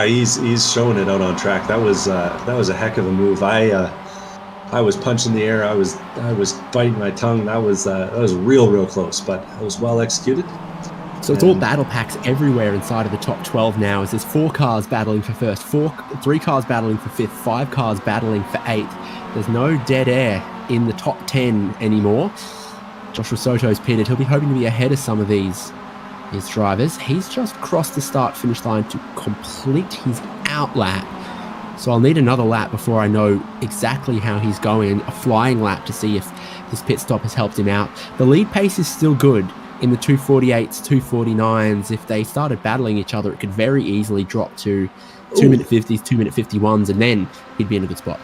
[SPEAKER 2] He's showing it out on track. That was a heck of a move. I was punching the air. I was biting my tongue. That was real close, but it was well executed.
[SPEAKER 1] So it's all battle packs everywhere inside of the top 12 now, as there's 4 cars battling for first, 3 cars battling for 5th, 5 cars battling for 8th. There's no dead air in the top 10 anymore. Joshua Soto's pitted. He'll be hoping to be ahead of some of these drivers. He's just crossed the start-finish line to complete his out lap. So I'll need another lap before I know exactly how he's going, a flying lap, to see if this pit stop has helped him out. The lead pace is still good in the 248s, 249s. If they started battling each other, it could very easily drop to 2-minute 50s, 2-minute 51s, and then he'd be in a good spot.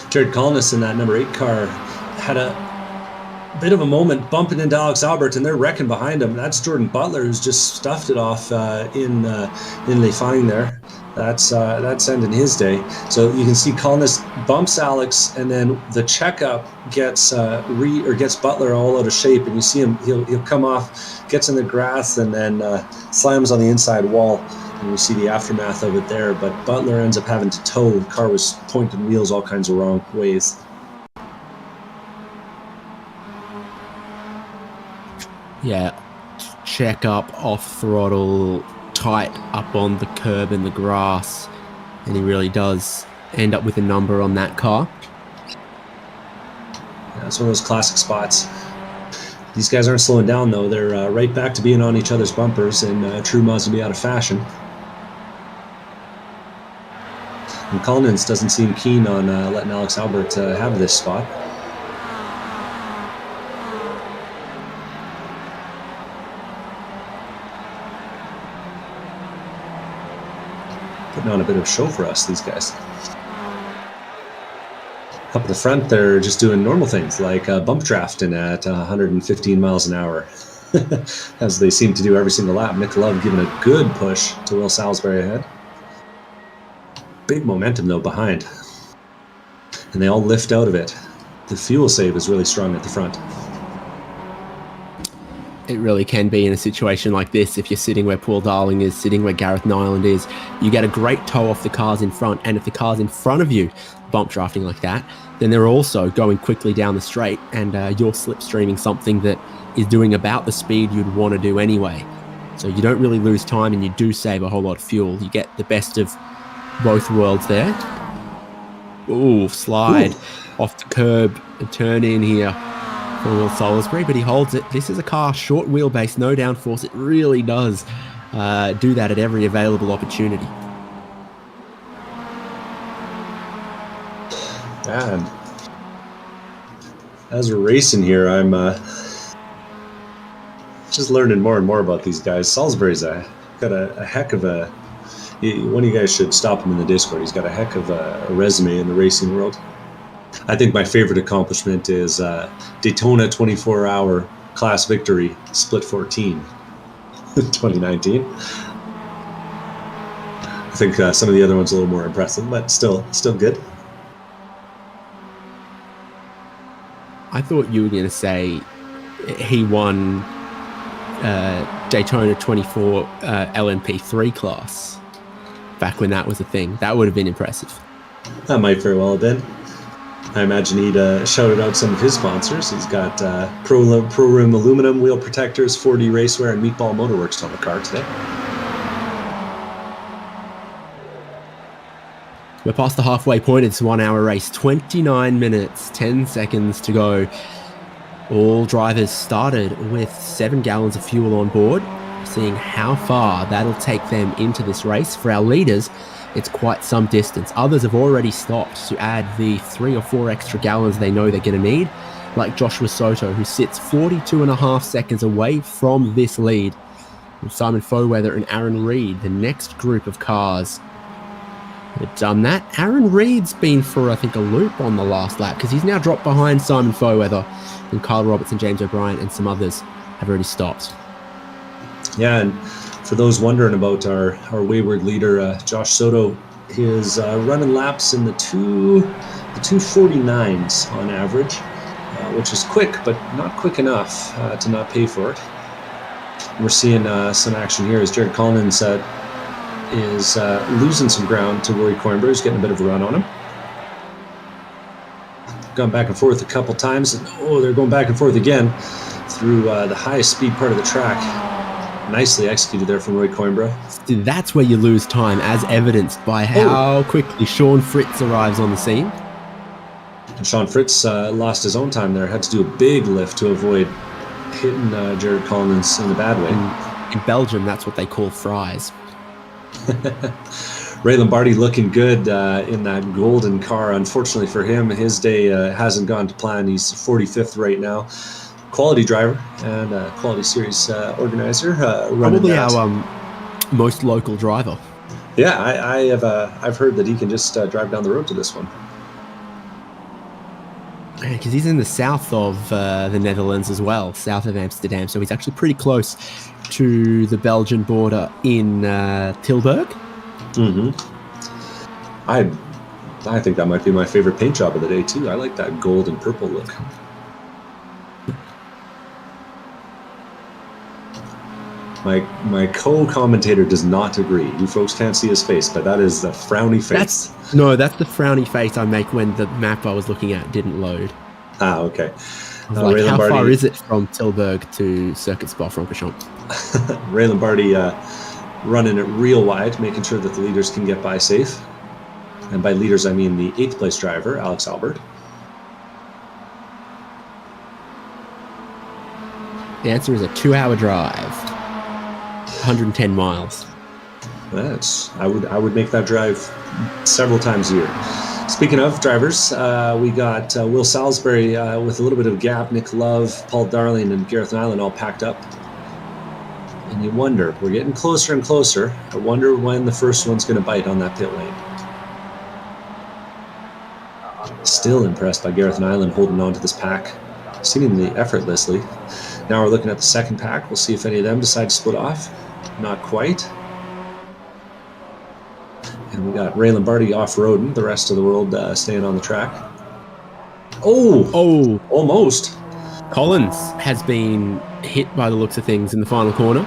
[SPEAKER 2] Jared Collins in that number 8 car had a bit of a moment bumping into Alex Albert, and they're wrecking behind him. That's Jordan Butler, who's just stuffed it off in Le Fang there. That's ending his day. So you can see Collins bumps Alex, and then the checkup gets Butler all out of shape, and you see him. He'll come off, gets in the grass, and then slams on the inside wall, and you see the aftermath of it there. But Butler ends up having to tow. The car was pointing wheels all kinds of wrong ways.
[SPEAKER 1] Yeah, check up, off throttle, tight up on the curb and the grass, and he really does end up with a number on that car.
[SPEAKER 2] Yeah, it's one of those classic spots. These guys aren't slowing down though. They're right back to being on each other's bumpers, and true Mazda be out of fashion. And Collins doesn't seem keen on letting Alex Albert have this spot. putting on a bit of a show for us, these guys. Up at the front, they're just doing normal things like bump drafting at 115 miles an hour, as they seem to do every single lap. Nick Love giving a good push to Will Salisbury ahead. Big momentum, though, behind. And they all lift out of it. The fuel save is really strong at the front.
[SPEAKER 1] It really can be in a situation like this. If you're sitting where Paul Darling is, sitting where Gareth Nyland is, you get a great tow off the cars in front. And if the cars in front of you bump drafting like that, then they're also going quickly down the straight, and you're slipstreaming something that is doing about the speed you'd want to do anyway. So you don't really lose time, and you do save a whole lot of fuel. You get the best of both worlds there. Ooh, slide off the curb and turn in here for Will Salisbury, but he holds it. This is a car, short wheelbase, no downforce. It really does do that at every available opportunity.
[SPEAKER 2] And as we're racing here, I'm just learning more and more about these guys. Salisbury's got a heck of a... One of you guys should stop him in the Discord. He's got a heck of a resume in the racing world. I think my favorite accomplishment is Daytona 24-hour class victory, split 14, 2019. I think some of the other ones are a little more impressive, but still good.
[SPEAKER 1] I thought you were going to say he won Daytona 24 LMP3 class back when that was a thing. That would have been impressive.
[SPEAKER 2] That might very well have been. I imagine he'd shouted out some of his sponsors. He's got Pro Rim aluminum wheel protectors, 4D Racewear, and Meatball Motorworks on the car today.
[SPEAKER 1] We're past the halfway point. It's a 1 hour race, 29 minutes, 10 seconds to go. All drivers started with 7 gallons of fuel on board, seeing how far that'll take them into this race. For our leaders, it's quite some distance. Others have already stopped to add the 3 or 4 extra gallons they know they're going to need, like Joshua Soto, who sits 42.5 seconds away from this lead. And Simon Foweather and Aaron Reed, the next group of cars, have done that. Aaron Reed's been for, I think, a loop on the last lap, because he's now dropped behind Simon Foweather, and Kyle Robertson, James O'Brien, and some others have already stopped. Yeah,
[SPEAKER 2] and for those wondering about our wayward leader, Josh Soto, he is running laps in the 249s on average, which is quick, but not quick enough to not pay for it. We're seeing some action here as Jared Collins is losing some ground to Rory Coimbra. He's getting a bit of a run on him. Gone back and forth a couple times, and they're going back and forth again through the highest speed part of the track. Nicely executed there from Roy Coimbra.
[SPEAKER 1] That's where you lose time, as evidenced by how quickly Sean Fritz arrives on the scene.
[SPEAKER 2] And Sean Fritz lost his own time there, had to do a big lift to avoid hitting Jared Collins in a bad way.
[SPEAKER 1] In Belgium, that's what they call fries.
[SPEAKER 2] Ray Lombardi looking good in that golden car. Unfortunately for him, his day hasn't gone to plan. He's 45th right now. Quality driver and quality series organizer.
[SPEAKER 1] Probably our most local driver.
[SPEAKER 2] Yeah, I've heard that he can just drive down the road to this one.
[SPEAKER 1] Because he's in the south of the Netherlands as well, south of Amsterdam. So he's actually pretty close to the Belgian border in Tilburg.
[SPEAKER 2] Mm-hmm. I think that might be my favorite paint job of the day too. I like that gold and purple look. My co-commentator does not agree. You folks can't see his face, but that is the frowny face.
[SPEAKER 1] That's the frowny face I make when the map I was looking at didn't load.
[SPEAKER 2] Ah, okay.
[SPEAKER 1] Like, how far is it from Tilburg to Circuit Spa-Francorchamps?
[SPEAKER 2] Ray Lombardi running it real wide, making sure that the leaders can get by safe. And by leaders, I mean the 8th place driver, Alex Albert.
[SPEAKER 1] The answer is a 2-hour drive. 110 miles.
[SPEAKER 2] I would make that drive several times a year. Speaking of drivers, we got Will Salisbury with a little bit of gap, Nick Love, Paul Darling, and Gareth Nyland all packed up. And you wonder, we're getting closer and closer. I wonder when the first one's going to bite on that pit lane. Still impressed by Gareth Nyland holding on to this pack, seemingly effortlessly. Now we're looking at the second pack. We'll see if any of them decide to split off. Not quite. And we got Ray Lombardi off-roading, the rest of the world staying on the track. Oh, almost.
[SPEAKER 1] Collins has been hit by the looks of things in the final corner.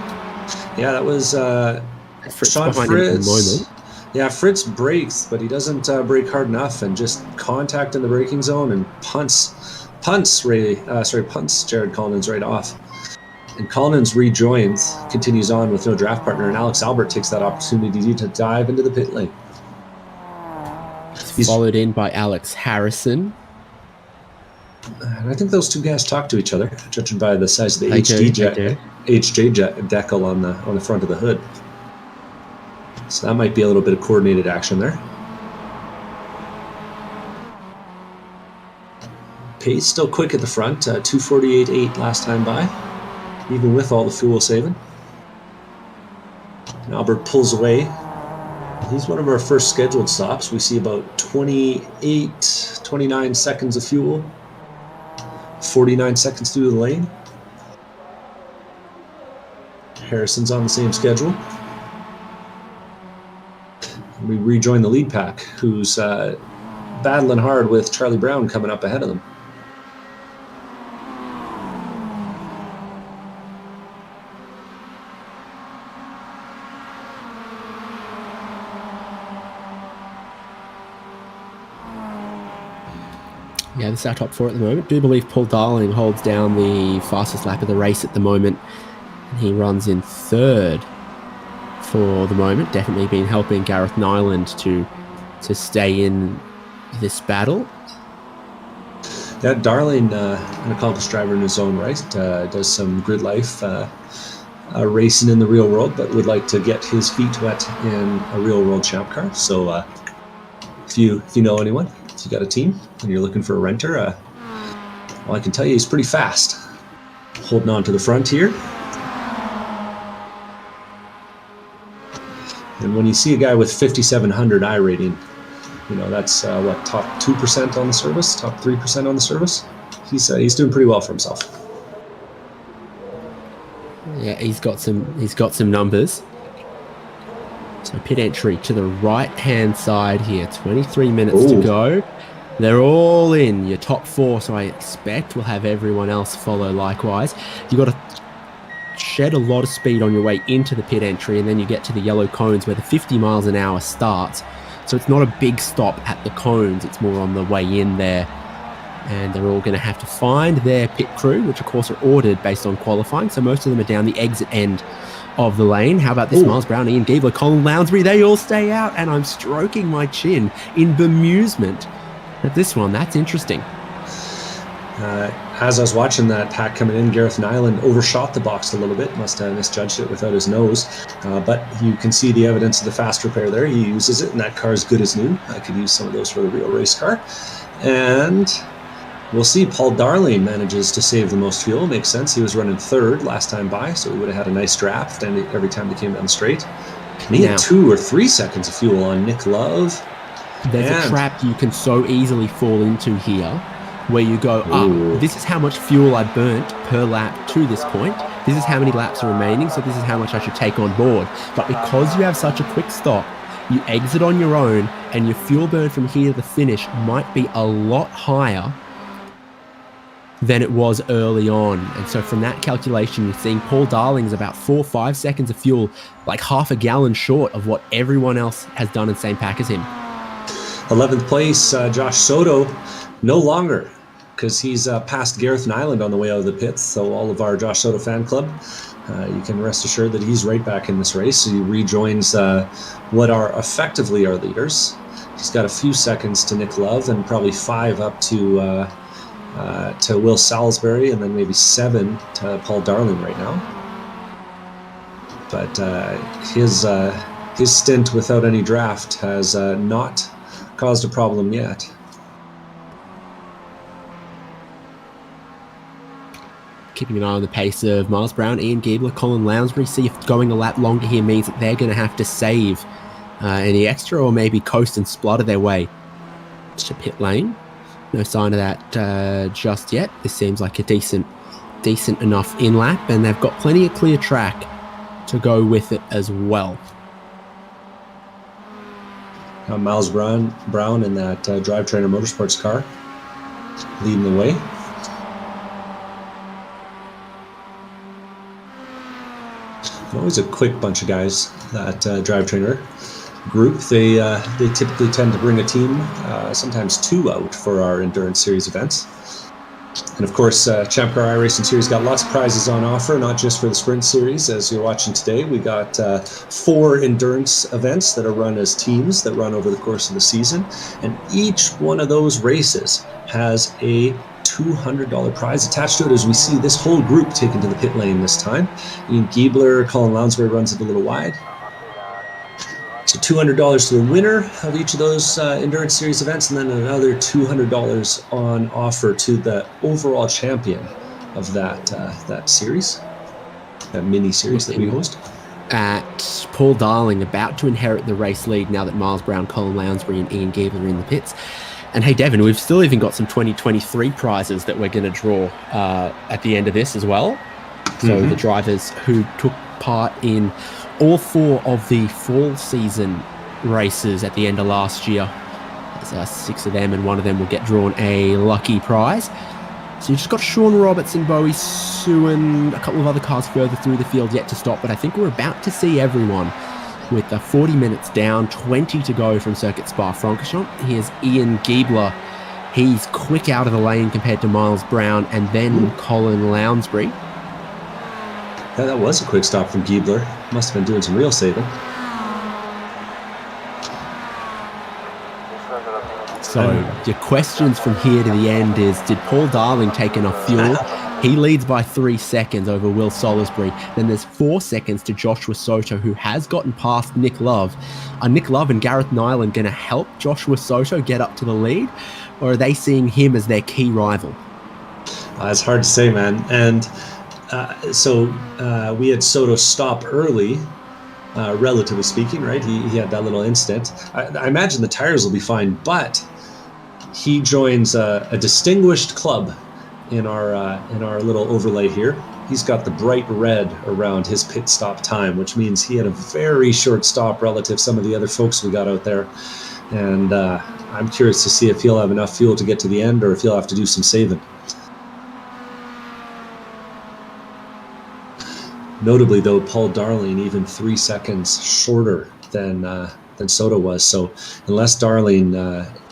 [SPEAKER 2] Yeah, that was Sean Fritz. Yeah, Fritz brakes, but he doesn't brake hard enough, and just contact in the braking zone and punts Jared Collins right off. And Collins rejoins, continues on with no draft partner, and Alex Albert takes that opportunity to dive into the pit lane.
[SPEAKER 1] He's followed in by Alex Harrison.
[SPEAKER 2] And I think those two guys talk to each other, judging by the size of the HJ decal on the front of the hood. So that might be a little bit of coordinated action there. Pace still quick at the front, 2:48.8 last time by, even with all the fuel saving. And Albert pulls away. He's one of our first scheduled stops. We see about 29 seconds of fuel, 49 seconds through the lane. Harrison's on the same schedule. We rejoin the lead pack, who's battling hard with Charlie Brown coming up ahead of them.
[SPEAKER 1] Yeah, this is our top four at the moment. I do believe Paul Darling holds down the fastest lap of the race at the moment. He runs in third for the moment. Definitely been helping Gareth Nyland to stay in this battle.
[SPEAKER 2] Yeah, Darling, an accomplished driver in his own right, does some grid life racing in the real world, but would like to get his feet wet in a real world ChampCar. So if you know anyone, if you got a team and you're looking for a renter, well, I can tell you he's pretty fast. Holding on to the front here. And when you see a guy with 5,700 I rating, you know, that's top 2% on the service, top 3% on the service. He's doing pretty well for himself.
[SPEAKER 1] Yeah, he's got some numbers. So pit entry to the right-hand side here. 23 minutes to go. They're all in your top four, so I expect we'll have everyone else follow likewise. You got to shed a lot of speed on your way into the pit entry, and then you get to the yellow cones where the 50 miles an hour starts. So it's not a big stop at the cones. It's more on the way in there. And they're all going to have to find their pit crew, which of course are ordered based on qualifying. So most of them are down the exit end of the lane. How about this? Miles Brown, Ian Giebler, Colin Lounsbury, they all stay out, and I'm stroking my chin in bemusement at this one. That's interesting.
[SPEAKER 2] As I was watching that pack coming in, Gareth Nyland overshot the box a little bit, must have misjudged it without his nose, but you can see the evidence of the fast repair there. He uses it, and that car is good as new. I could use some of those for the real race car. And we'll see. Paul Darling manages to save the most fuel. Makes sense. He was running third last time by, so he would have had a nice draft every time they came down the straight. And he had 2 or 3 seconds of fuel on Nick Love.
[SPEAKER 1] There's a trap you can so easily fall into here, where you go, this is how much fuel I burnt per lap to this point. This is how many laps are remaining, so this is how much I should take on board. But because you have such a quick stop, you exit on your own, and your fuel burn from here to the finish might be a lot higher than it was early on. And so from that calculation, you're seeing Paul Darling's about 4 or 5 seconds of fuel, like half a gallon short of what everyone else has done in the same pack as him.
[SPEAKER 2] 11th place, Josh Soto, no longer, because he's passed Gareth Nyland on the way out of the pits. So all of our Josh Soto fan club, you can rest assured that he's right back in this race. So he rejoins what are effectively our leaders. He's got a few seconds to Nick Love, and probably 5 up to Will Salisbury, and then maybe 7 to Paul Darling right now. But his stint without any draft has not caused a problem yet.
[SPEAKER 1] keeping an eye on the pace of Miles Brown, Ian Giebler, Colin Lounsbury, see if going a lap longer here means that they're going to have to save any extra or maybe coast and splutter their way to pit lane. No sign of that just yet. This seems like a decent enough in-lap, and they've got plenty of clear track to go with it as well.
[SPEAKER 2] Miles Brown in that Drivetrainer Motorsports car leading the way. Always a quick bunch of guys, that Drivetrainer group. They typically tend to bring a team, sometimes two out for our endurance series events. And of course, ChampCar iRacing Series got lots of prizes on offer, not just for the Sprint Series. As you're watching today, we got 4 endurance events that are run as teams that run over the course of the season. And each one of those races has a $200 prize attached to it, as we see this whole group taken to the pit lane this time. Ian Giebler, Colin Lounsbury runs it a little wide. So $200 to the winner of each of those endurance series events, and then another $200 on offer to the overall champion of that series, that mini series that we host.
[SPEAKER 1] At Paul Darling, about to inherit the race lead now that Miles Brown, Colin Lounsbury, and Ian Giebler are in the pits. And hey, Devin, we've still even got some 2023 prizes that we're going to draw at the end of this as well. So the drivers who took part in all 4 of the fall season races at the end of last year. There's 6 of them, and one of them will get drawn a lucky prize. So you've just got Sean Robertson, Bowie Suin, a couple of other cars further through the field yet to stop, but I think we're about to see everyone with 40 minutes down, 20 to go from Circuit Spa-Francorchamps. Here's Ian Giebler. He's quick out of the lane compared to Miles Brown, and then Colin Lounsbury.
[SPEAKER 2] Yeah, that was a quick stop from Giebler. Must have been doing some real saving.
[SPEAKER 1] So your questions from here to the end is, did Paul Darling take enough fuel? He leads by 3 seconds over Will Salisbury. Then there's 4 seconds to Joshua Soto, who has gotten past Nick Love. Are Nick Love and Gareth Nyland going to help Joshua Soto get up to the lead? Or are they seeing him as their key rival?
[SPEAKER 2] It's hard to say, man. And so we had Soto stop early, relatively speaking, right? He had that little incident. I imagine the tires will be fine, but he joins a distinguished club in our little overlay here. He's got the bright red around his pit stop time, which means he had a very short stop relative to some of the other folks we got out there. And I'm curious to see if he'll have enough fuel to get to the end, or if he'll have to do some saving. Notably, though, Paul Darling even 3 seconds shorter than Soto was. So unless Darling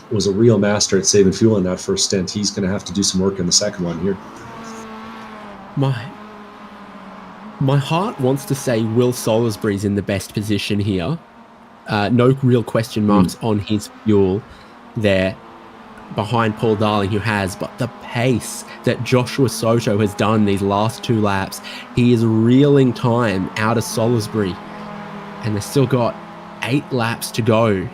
[SPEAKER 2] was a real master at saving fuel in that first stint, he's going to have to do some work in the second one here. My heart wants to say Will Salisbury's in the best position here. No real question marks on his fuel there behind Paul Darling, who has, but the pace that Joshua Soto has done these last 2 laps, he is reeling time out of Salisbury, and they've still got 8 laps to go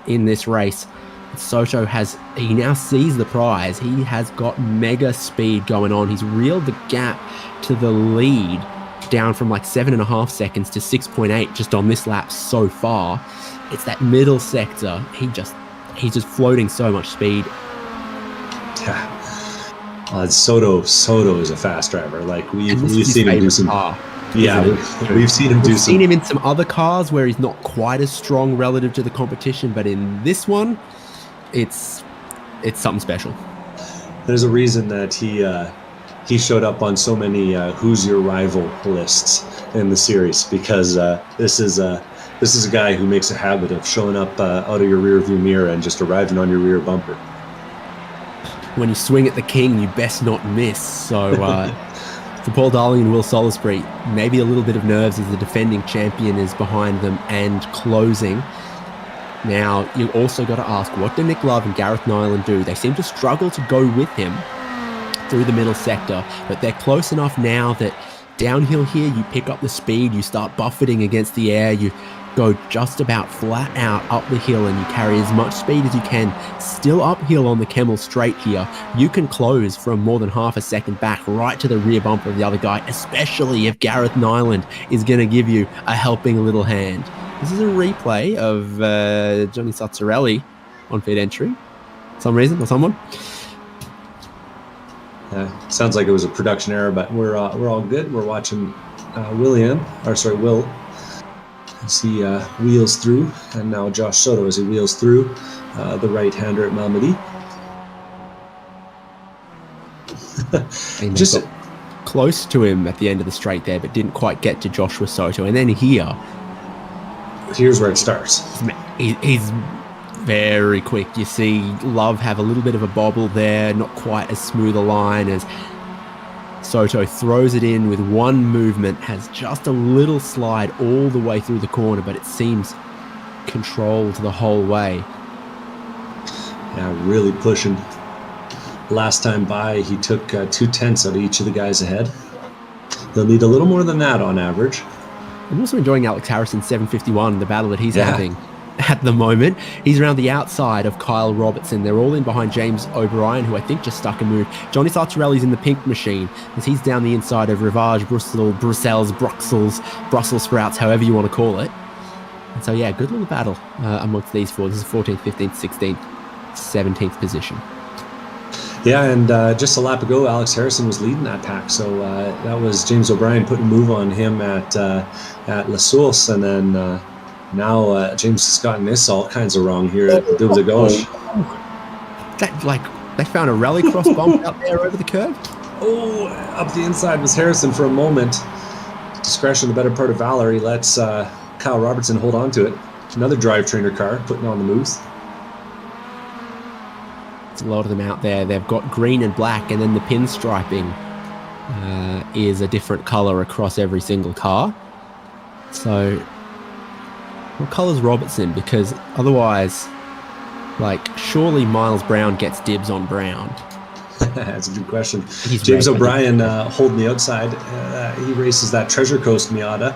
[SPEAKER 2] in this race. Soto he now sees the prize. He has got mega speed going on. He's reeled the gap to the lead down from like 7.5 seconds to 6.8 just on this lap so far. It's that middle sector. He's just floating so much speed. Soto is a fast driver. Like we've seen him do some. We've seen him do some.
[SPEAKER 1] We've seen him in some other cars where he's not quite as strong relative to the competition, but in this one, it's something special.
[SPEAKER 2] There's a reason that he showed up on so many "Who's Your Rival" lists in the series, because this is a guy who makes a habit of showing up out of your rearview mirror and just arriving on your rear bumper.
[SPEAKER 1] When you swing at the king, you best not miss. So for Paul Darling and Will Salisbury, maybe a little bit of nerves as the defending champion is behind them and closing. Now, you also got to ask, what do Nick Love and Gareth Nyland do? They seem to struggle to go with him through the middle sector, but they're close enough now that Downhill here, you pick up the speed, you start buffeting against the air, you go just about flat out up the hill and you carry as much speed as you can. Still uphill on the Camel Straight here. You can close from more than half a second back right to the rear bumper of the other guy, especially if Gareth Nyland is going to give you a helping little hand. This is a replay of Johnny Sazzarelli on feed entry. Some reason or someone.
[SPEAKER 2] Sounds like it was a production error, but we're all good. We're watching Will as he wheels through, and now Josh Soto as he wheels through the right-hander at Malmedy.
[SPEAKER 1] Just close to him at the end of the straight there, but didn't quite get to Joshua Soto. And then here's
[SPEAKER 2] where it starts.
[SPEAKER 1] He's very quick. You see Love have a little bit of a bobble there, not quite as smooth a line as Soto throws it in with one movement, has just a little slide all the way through the corner, but it seems controlled the whole way.
[SPEAKER 2] Yeah, really pushing. Last time by, he took 2/10 out of each of the guys ahead. They'll need a little more than that on average.
[SPEAKER 1] I'm also enjoying Alex Harrison's 751, the battle that he's having at the moment. He's around the outside of Kyle Robertson. They're all in behind James O'Brien, who I think just stuck a move. Johnny Sartorelli's in the pink machine as he's down the inside of Rivage, Brussels sprouts, however you want to call it. And so, yeah, good little battle amongst these four. This is 14th, 15th, 16th, 17th position.
[SPEAKER 2] Yeah, and just a lap ago, Alex Harrison was leading that pack. So that was James O'Brien putting a move on him at La Source, and then now James has gotten this all kinds of wrong here at Deux de Gauche.
[SPEAKER 1] They found a rallycross bump out there over the curb.
[SPEAKER 2] Oh, up the inside was Harrison for a moment. Discretion, the better part of valor. He lets Kyle Robertson hold on to it. Another drive trainer car putting on the moves.
[SPEAKER 1] It's a lot of them out there. They've got green and black, and then the pinstriping is a different color across every single car. So what color's Robertson? Because otherwise, surely Miles Brown gets dibs on Brown.
[SPEAKER 2] That's a good question. James O'Brien holding the outside. He races that Treasure Coast Miata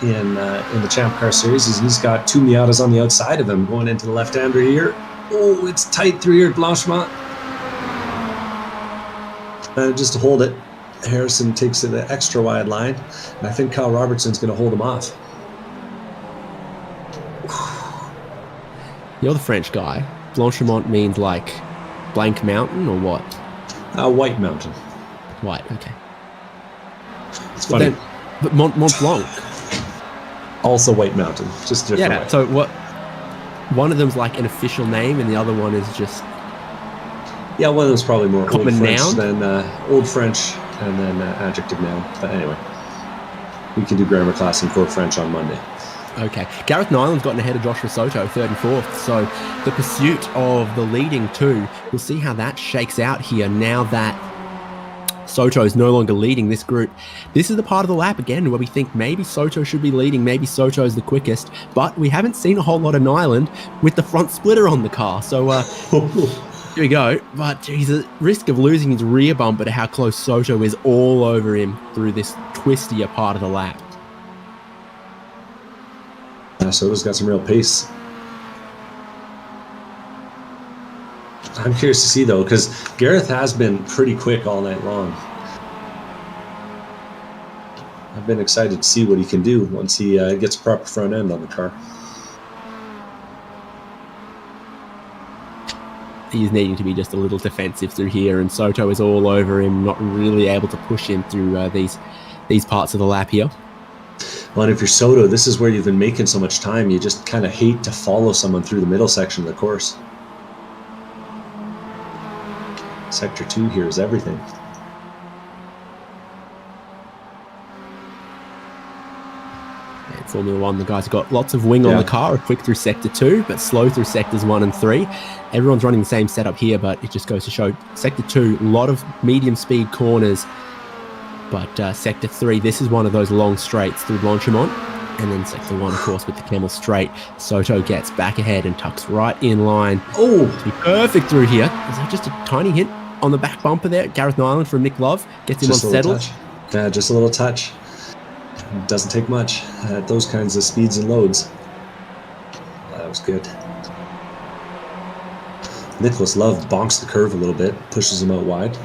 [SPEAKER 2] in the ChampCar series. He's got two Miatas on the outside of him going into the left-hander here. Oh, it's tight through here at Blanchemont. Just to hold it, Harrison takes it the extra wide line, and I think Kyle Robertson's going to hold him off.
[SPEAKER 1] You're the French guy. Blanchemont means blank mountain or what?
[SPEAKER 2] White mountain.
[SPEAKER 1] White, okay.
[SPEAKER 2] It's funny.
[SPEAKER 1] But Mont Blanc.
[SPEAKER 2] Also White Mountain, just different.
[SPEAKER 1] Yeah,
[SPEAKER 2] way.
[SPEAKER 1] So what? One of them's an official name, and the other one is just.
[SPEAKER 2] Yeah, one of them's probably more Old French
[SPEAKER 1] noun?
[SPEAKER 2] than Old French, and then adjective noun. But anyway, we can do grammar class in Core French on Monday.
[SPEAKER 1] Okay. Gareth Nyland's gotten ahead of Joshua Soto, 3rd and 4th. So the pursuit of the leading two, we'll see how that shakes out here now that Soto is no longer leading this group. This is the part of the lap, again, where we think maybe Soto should be leading, maybe Soto is the quickest, but we haven't seen a whole lot of Nyland with the front splitter on the car. So here we go. But he's at risk of losing his rear bumper to how close Soto is all over him through this twistier part of the lap.
[SPEAKER 2] Soto's got some real pace. I'm curious to see, though, because Gareth has been pretty quick all night long. I've been excited to see what he can do once he gets a proper front end on the car.
[SPEAKER 1] He's needing to be just a little defensive through here, and Soto is all over him, not really able to push him through these parts of the lap here.
[SPEAKER 2] Well, and if you're Soto, this is where you've been making so much time. You just kind of hate to follow someone through the middle section of the course. Sector 2 here is everything.
[SPEAKER 1] And Formula 1, the guys have got lots of wing on the car, are quick through Sector 2, but slow through Sectors 1 and 3. Everyone's running the same setup here, but it just goes to show Sector 2, a lot of medium speed corners. But Sector 3, this is one of those long straights through Blanchemont. And then Sector 1, of course, with the Camel Straight. Soto gets back ahead and tucks right in line. Oh, to be perfect through here. Is that just a tiny hit on the back bumper there? Gareth Nyland from Nick Love gets him unsettled.
[SPEAKER 2] Yeah, just a little touch. Doesn't take much at those kinds of speeds and loads. That was good. Nicholas Love bonks the curve a little bit, pushes him out wide.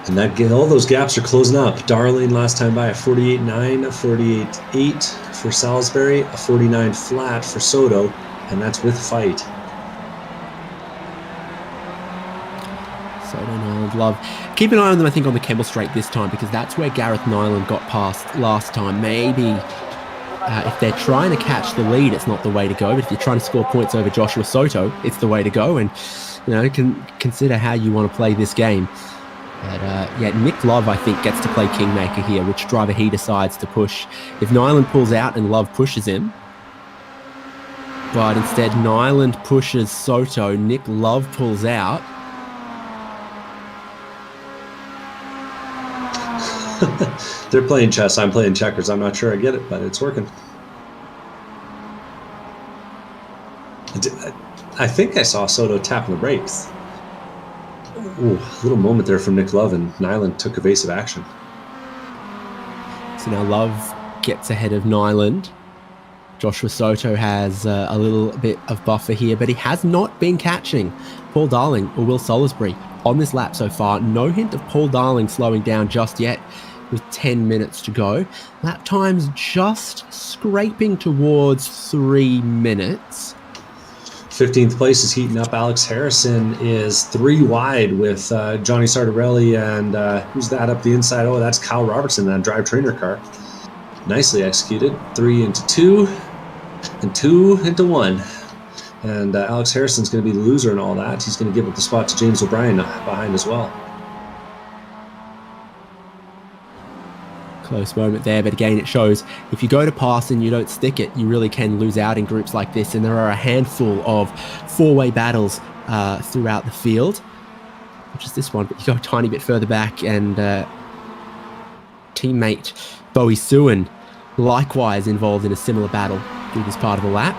[SPEAKER 2] And all those gaps are closing up. Darling last time by a 48.9, a 48.8 for Salisbury, a 49 flat for Soto, and that's with fight.
[SPEAKER 1] Soto, Nyland, Love. Keep an eye on them, I think, on the Kemble Straight this time, because that's where Gareth Nyland got past last time. Maybe if they're trying to catch the lead, it's not the way to go. But if you're trying to score points over Joshua Soto, it's the way to go. And, you can consider how you want to play this game. But, yeah, Nick Love, I think, gets to play Kingmaker here. Which driver he decides to push. If Nyland pulls out and Love pushes him, but instead Nyland pushes Soto, Nick Love pulls out.
[SPEAKER 2] They're playing chess, I'm playing checkers. I'm not sure I get it, but it's working. I think I saw Soto tapping the brakes. Ooh, a little moment there from Nick Love, and Nyland took evasive action.
[SPEAKER 1] So now Love gets ahead of Nyland. Joshua Soto has a little bit of buffer here, but he has not been catching Paul Darling or Will Salisbury on this lap so far. No hint of Paul Darling slowing down just yet with 10 minutes to go. Lap time's just scraping towards 3 minutes.
[SPEAKER 2] 15th place is heating up. Alex Harrison is 3 wide with Johnny Sartorelli and who's that up the inside? Oh, that's Kyle Robertson, that drive trainer car. Nicely executed. 3 into 2 and 2 into 1. And Alex Harrison's going to be the loser in all that. He's going to give up the spot to James O'Brien behind as well.
[SPEAKER 1] Close moment there, but again, it shows if you go to pass and you don't stick it, you really can lose out in groups like this. And there are a handful of 4-way battles throughout the field, which is this one, but you go a tiny bit further back, and teammate Bowie Suin likewise involved in a similar battle through this part of the lap.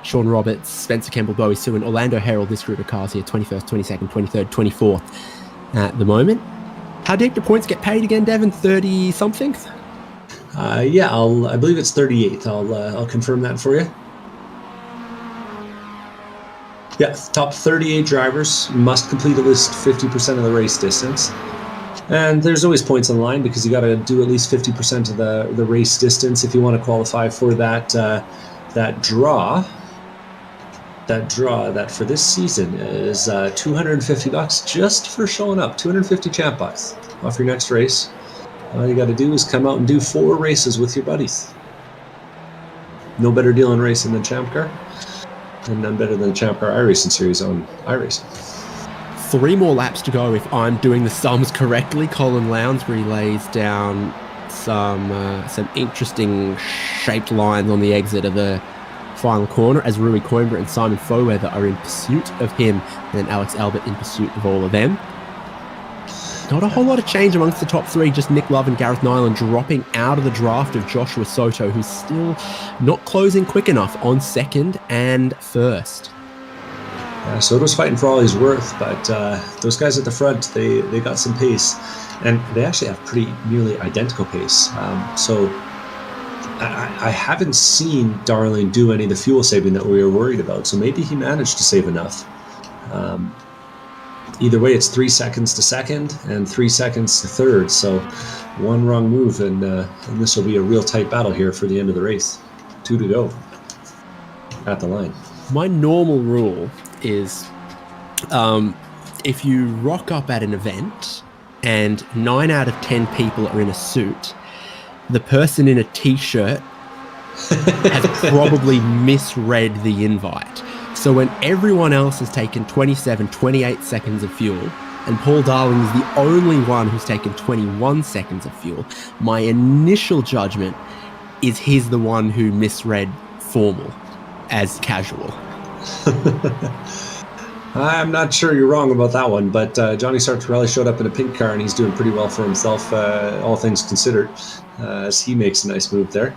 [SPEAKER 1] Sean Roberts, Spencer Kemble, Bowie Suin, Orlando Herald, this group of cars here, 21st, 22nd, 23rd, 24th at the moment. How deep do points get paid again, Devin? 30-something?
[SPEAKER 2] Yeah, I believe it's 38th. I'll confirm that for you. Yeah, top 38 drivers must complete at least 50% of the race distance. And there's always points on the line because you got to do at least 50% of the race distance if you want to qualify for that draw. That draw that for this season is $250 just for showing up. 250 champ bucks off your next race. All you got to do is come out and do 4 races with your buddies. No better deal in racing than ChampCar, and none better than the ChampCar iRacing series on iRacing.
[SPEAKER 1] 3 more laps to go if I'm doing the sums correctly. Colin Lounsbury lays down some interesting shaped lines on the exit of the final corner as Rui Coimbra and Simon Foweather are in pursuit of him, and then Alex Albert in pursuit of all of them. Not a whole lot of change amongst the top 3, just Nick Love and Gareth Nyland dropping out of the draft of Joshua Soto, who's still not closing quick enough on 2nd and 1st.
[SPEAKER 2] Soto's fighting for all he's worth, but those guys at the front, they got some pace, and they actually have pretty nearly identical pace. So I haven't seen Darling do any of the fuel saving that we were worried about, so maybe he managed to save enough. Either way, it's 3 seconds to 2nd and 3 seconds to 3rd, so one wrong move, and this will be a real tight battle here for the end of the race. 2 to go at the line.
[SPEAKER 1] My normal rule is if you rock up at an event and 9 out of 10 people are in a suit, the person in a t-shirt has probably misread the invite. So when everyone else has taken 27, 28 seconds of fuel, and Paul Darling is the only one who's taken 21 seconds of fuel, my initial judgment is he's the one who misread formal as casual.
[SPEAKER 2] I'm not sure you're wrong about that one, but Johnny Sartorelli showed up in a pink car, and he's doing pretty well for himself, all things considered, as he makes a nice move there.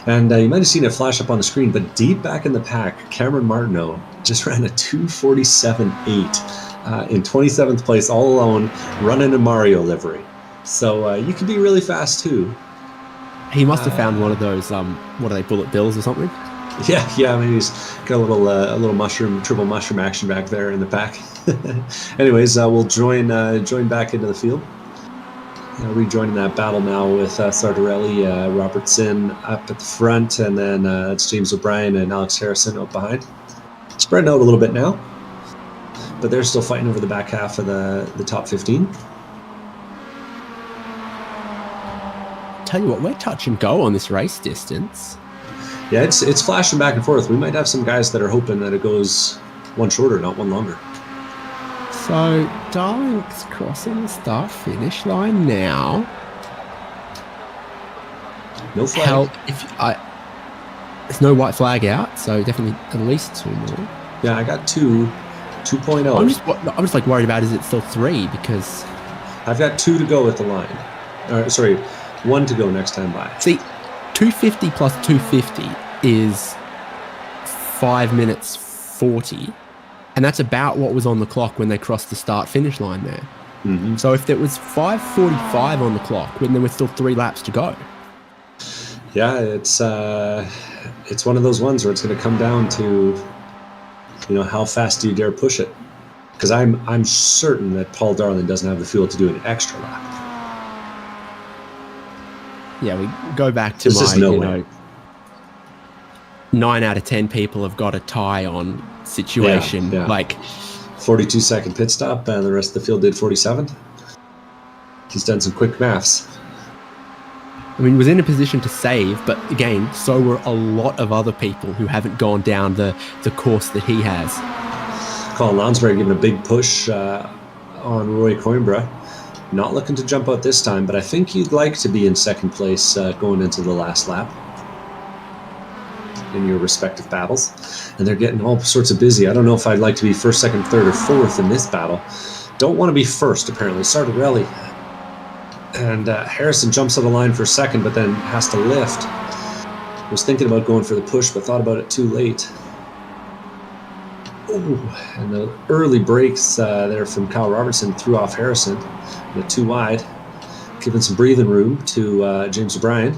[SPEAKER 2] And you might have seen it flash up on the screen, but deep back in the pack, Cameron Martineau just ran a 2:47.8 in 27th place all alone, running a Mario livery. So you can be really fast too.
[SPEAKER 1] He must have found one of those, what are they, bullet bills or something?
[SPEAKER 2] Yeah, maybe he's got a little triple mushroom action back there in the pack. Anyways, we'll join back into the field. Rejoining that battle now with Sardarelli, Robertson up at the front, and then it's James O'Brien and Alex Harrison up behind. Spreading out a little bit now, but they're still fighting over the back half of the top 15.
[SPEAKER 1] Tell you what, we're touch and go on this race distance.
[SPEAKER 2] Yeah, it's flashing back and forth. We might have some guys that are hoping that it goes one shorter, not one longer.
[SPEAKER 1] So Darling's crossing the start-finish line now.
[SPEAKER 2] No flag.
[SPEAKER 1] There's no white flag out, so definitely at least 2 more.
[SPEAKER 2] Yeah, I got 2.0.
[SPEAKER 1] I'm just like worried about, is it still 3? Because
[SPEAKER 2] I've got 2 to go at the line. Sorry, 1 to go next time by.
[SPEAKER 1] See, 250 plus 250 is 5 minutes 40. And that's about what was on the clock when they crossed the start-finish line there.
[SPEAKER 2] Mm-hmm.
[SPEAKER 1] So if there was 5:45 on the clock, when there was still 3 laps to go.
[SPEAKER 2] Yeah, it's one of those ones where it's going to come down to, how fast do you dare push it? Because I'm certain that Paul Darling doesn't have the fuel to do an extra lap.
[SPEAKER 1] Yeah, we go back to my 9 out of 10 people have got a tie on situation.
[SPEAKER 2] Yeah.
[SPEAKER 1] Like
[SPEAKER 2] 42-second pit stop, and the rest of the field did 47. He's done some quick maths.
[SPEAKER 1] I mean, was in a position to save, but again, so were a lot of other people who haven't gone down the course that he has.
[SPEAKER 2] Colin Lounsbury giving a big push on Roy Coimbra. Not looking to jump out this time, but I think you'd like to be in second place going into the last lap in your respective battles. And they're getting all sorts of busy. I don't know if I'd like to be first, second, third, or fourth in this battle. Don't want to be first, apparently. Sardarelli. And Harrison jumps out of line for second, but then has to lift. Was thinking about going for the push, but thought about it too late. Ooh, and the early brakes there from Kyle Robertson threw off Harrison. And too wide, giving some breathing room to James O'Brien.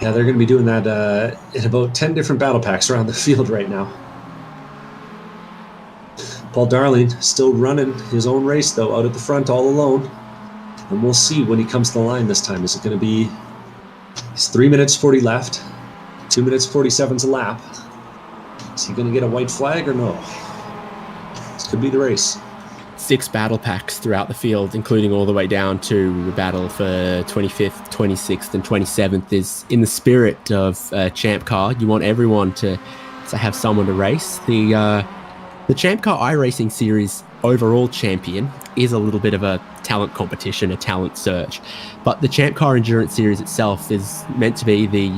[SPEAKER 2] Yeah, they're going to be doing that in about 10 different battle packs around the field right now. Paul Darling still running his own race, though, out at the front all alone. And we'll see when he comes to the line this time. Is it going to be... It's 3 minutes 40 left. 2 minutes 47's a lap. Is he going to get a white flag or no? This could be the race.
[SPEAKER 1] 6 battle packs throughout the field, including all the way down to the battle for 25th, 26th, and 27th. Is in the spirit of ChampCar. You want everyone to have someone to race. The ChampCar iRacing Series overall champion is a little bit of a talent competition, a talent search. But the ChampCar Endurance Series itself is meant to be the,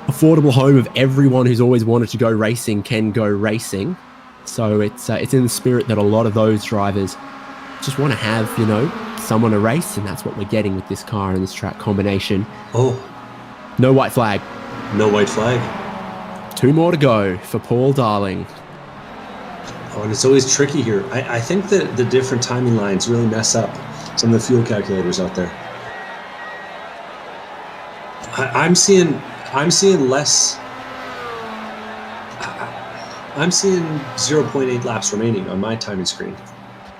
[SPEAKER 1] affordable home of everyone who's always wanted to go racing can go racing. So it's in the spirit that a lot of those drivers just want to have, someone to race, and that's what we're getting with this car and this track combination.
[SPEAKER 2] Oh.
[SPEAKER 1] No white flag.
[SPEAKER 2] No white flag.
[SPEAKER 1] 2 more to go for Paul Darling.
[SPEAKER 2] Oh, and it's always tricky here. I think that the different timing lines really mess up some of the fuel calculators out there. I'm seeing less. I'm seeing 0.8 laps remaining on my timing screen.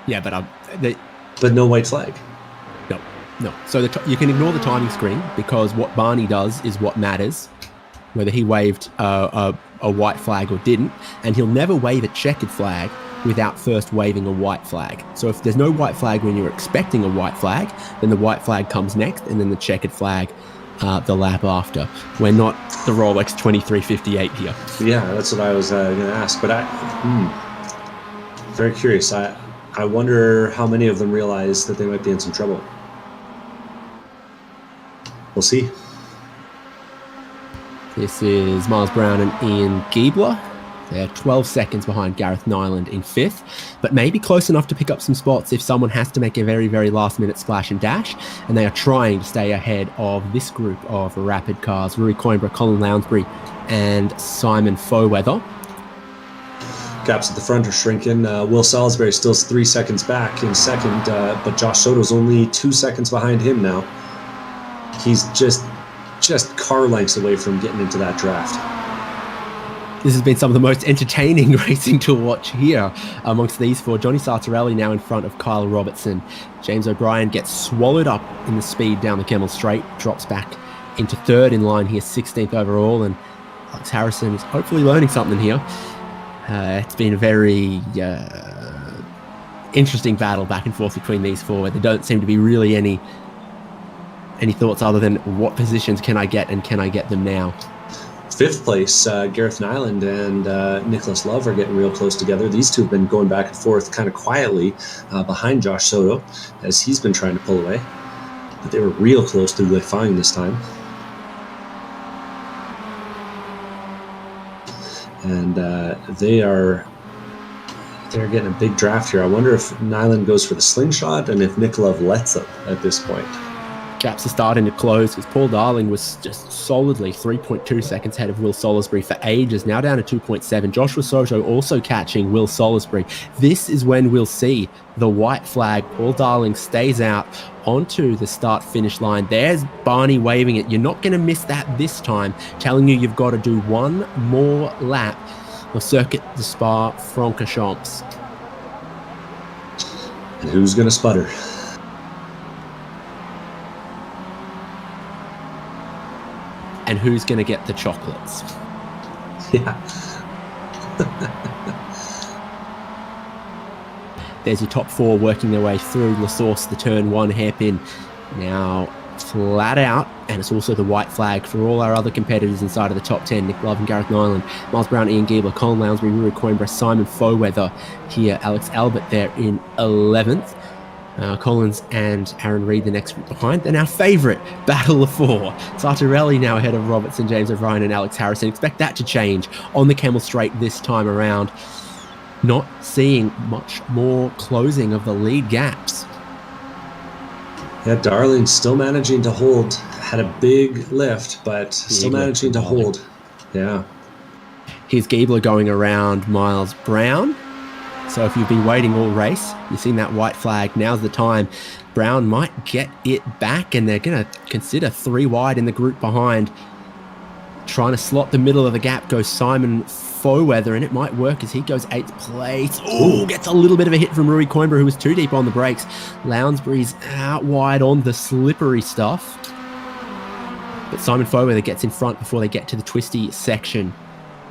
[SPEAKER 1] Yeah,
[SPEAKER 2] but no white flag.
[SPEAKER 1] No. So you can ignore the timing screen, because what Barney does is what matters, whether he waved a white flag or didn't, and he'll never wave a checkered flag without first waving a white flag. So if there's no white flag when you're expecting a white flag, then the white flag comes next, and then the checkered flag the lap after. We're not the Rolex 2358 here.
[SPEAKER 2] Yeah, that's what I was going to ask, but very curious. I wonder how many of them realize that they might be in some trouble. We'll see.
[SPEAKER 1] This is Miles Brown and Ian Giebler. They're 12 seconds behind Gareth Nyland in 5th, but maybe close enough to pick up some spots if someone has to make a very, very last-minute splash and dash, and they are trying to stay ahead of this group of rapid cars, Rory Coimbra, Colin Lounsbury, and Simon Foweather.
[SPEAKER 2] Gaps at the front are shrinking. Will Salisbury still 3 seconds back in second, but Josh Soto's only 2 seconds behind him now. He's just car lengths away from getting into that draft.
[SPEAKER 1] This has been some of the most entertaining racing to watch here amongst these four. Johnny Sartorelli now in front of Kyle Robertson. James O'Brien gets swallowed up in the speed down the Kemmel Straight, drops back into third in line here, 16th overall, and Alex Harrison is hopefully learning something here. It's been a very interesting battle back and forth between these four, where there don't seem to be really any thoughts other than what positions can I get and can I get them now.
[SPEAKER 2] Fifth place, Gareth Nyland and Nicholas Love are getting real close together. These two have been going back and forth kind of quietly behind Josh Soto as he's been trying to pull away. But they were real close to Le Fang this time. And they're getting a big draft here. I wonder if Nyland goes for the slingshot and if Nick Love lets him at this point.
[SPEAKER 1] Gaps are starting to close because Paul Darling was just solidly 3.2 seconds ahead of Will Salisbury for ages, now down to 2.7. Joshua Soto also catching Will Salisbury. This is when we'll see the white flag. Paul Darling stays out onto the start-finish line. There's Barney waving it. You're not going to miss that this time, telling you you've got to do one more lap of Circuit de Spa-Francorchamps.
[SPEAKER 2] And who's going to sputter?
[SPEAKER 1] And who's going to get the chocolates?
[SPEAKER 2] Yeah.
[SPEAKER 1] There's your top four working their way through. La Source, the turn one hairpin, now flat out. And it's also the white flag for all our other competitors inside of the top 10. Nick Love and Gareth Nyland, Miles Brown, Ian Giebler, Colin Lounsbury, Rui Coimbra, Simon Foweather here. Alex Albert there in 11th. Collins and Aaron Reid the next group behind. Then our favourite battle of four. Sartorelli now ahead of Robertson, James O'Brien and Alex Harrison. Expect that to change on the Kemmel Straight this time around. Not seeing much more closing of the lead gaps.
[SPEAKER 2] Yeah, Darling still managing to hold. Had a big lift, but still managing to hold. Yeah.
[SPEAKER 1] Here's Giebler going around Miles Brown. So if you've been waiting all race, you've seen that white flag, now's the time. Brown might get it back, and they're going to consider 3 wide in the group behind. Trying to slot the middle of the gap goes Simon Foweather, and it might work as he goes 8th place. Oh, gets a little bit of a hit from Rui Coimbra, who was too deep on the brakes. Lounsbury's out wide on the slippery stuff. But Simon Foweather gets in front before they get to the twisty section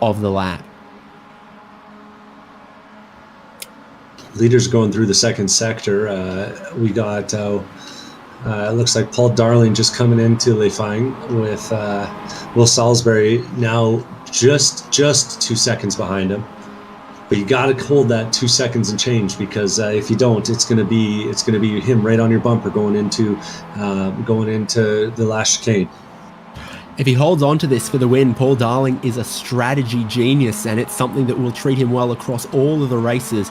[SPEAKER 1] of the lap.
[SPEAKER 2] Leaders going through the second sector. We got, it looks like Paul Darling just coming into Le Fang with Will Salisbury now just 2 seconds behind him. But you got to hold that 2 seconds and change, because if you don't, it's going to be him right on your bumper going into the last chicane.
[SPEAKER 1] If he holds on to this for the win, Paul Darling is a strategy genius, and it's something that will treat him well across all of the races,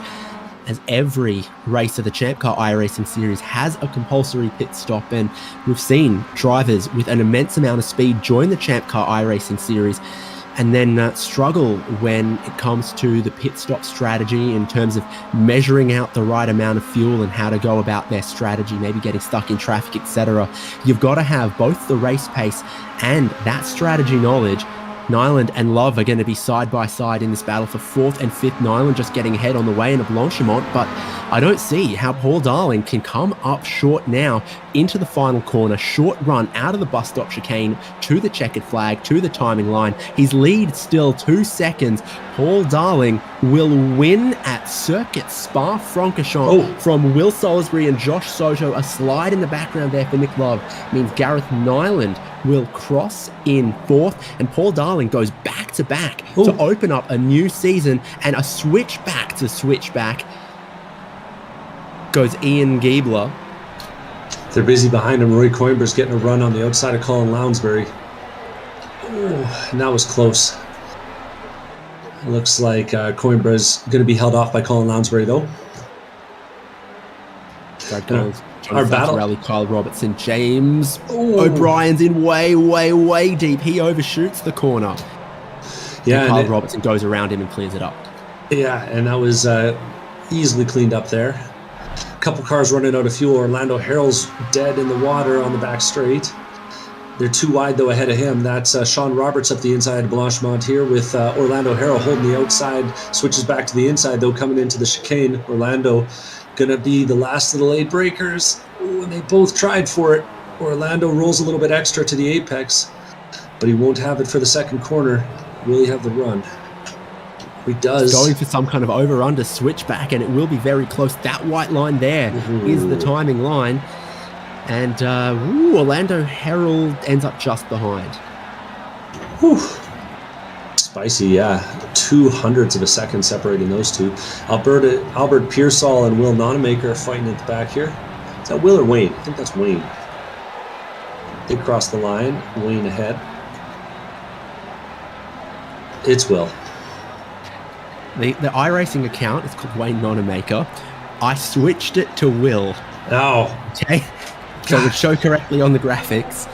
[SPEAKER 1] as every race of the ChampCar iRacing series has a compulsory pit stop. And we've seen drivers with an immense amount of speed join the ChampCar iRacing series and then struggle when it comes to the pit stop strategy in terms of measuring out the right amount of fuel and how to go about their strategy, maybe getting stuck in traffic, etc. You've got to have both the race pace and that strategy knowledge. Nyland and Love are going to be side by side in this battle for 4th and 5th. Nyland just getting ahead on the way in a Blanchimont, but I don't see how Paul Darling can come up short now into the final corner. Short run out of the bus stop chicane to the checkered flag, to the timing line. His lead still 2 seconds. Paul Darling will win at Circuit Spa-Francorchamps from Will Salisbury and Josh Soto. A slide in the background there for Nick Love means Gareth Nyland will cross in 4th, and Paul Darling goes back-to-back to open up a new season, and a switchback goes Ian Giebler.
[SPEAKER 2] They're busy behind him. Rui Coimbra's getting a run on the outside of Colin Lounsbury. And that was close. It looks like Coimbra's going to be held off by Colin Lounsbury, though. Our battle.
[SPEAKER 1] Rally, Kyle Robertson, James O'Brien's in way deep. He overshoots the corner.
[SPEAKER 2] Yeah,
[SPEAKER 1] and Kyle Robertson goes around him and clears it up.
[SPEAKER 2] Yeah, and that was easily cleaned up there. A couple cars running out of fuel. Orlando Harrell's dead in the water on the back straight. They're too wide, though, ahead of him. That's Sean Roberts up the inside of Blanchemont here with Orlando Harrell holding the outside. Switches back to the inside, though, coming into the chicane. Orlando going to be the last of the late breakers. Ooh, and they both tried for it. Orlando rolls a little bit extra to the apex, but he won't have it for the second corner. Will he have the run? He does.
[SPEAKER 1] He's going for some kind of over-under switchback, and it will be very close. That white line there is the timing line. And Orlando Herald ends up just behind.
[SPEAKER 2] Whew. Spicy, yeah. 0.02 of a second separating those two. Albert Pearsall and Will Nonamaker are fighting at the back here. Is that Will or Wayne? I think that's Wayne. They cross the line. Wayne ahead. It's Will.
[SPEAKER 1] The iRacing account is called Wayne Nonamaker. I switched it to Will.
[SPEAKER 2] Oh.
[SPEAKER 1] Okay. So it would show correctly on the graphics.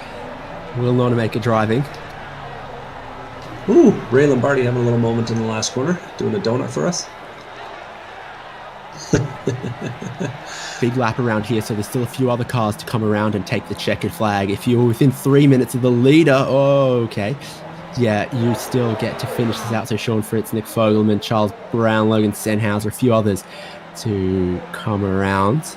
[SPEAKER 1] Will Nonamaker driving.
[SPEAKER 2] Ooh, Ray Lombardi having a little moment in the last corner, doing a donut for us.
[SPEAKER 1] Big lap around here, so there's still a few other cars to come around and take the checkered flag. If you're within 3 minutes of the leader, okay. Yeah, you still get to finish this out. So Sean Fritz, Nick Fogelman, Charles Brown, Logan Senhauser, a few others to come around.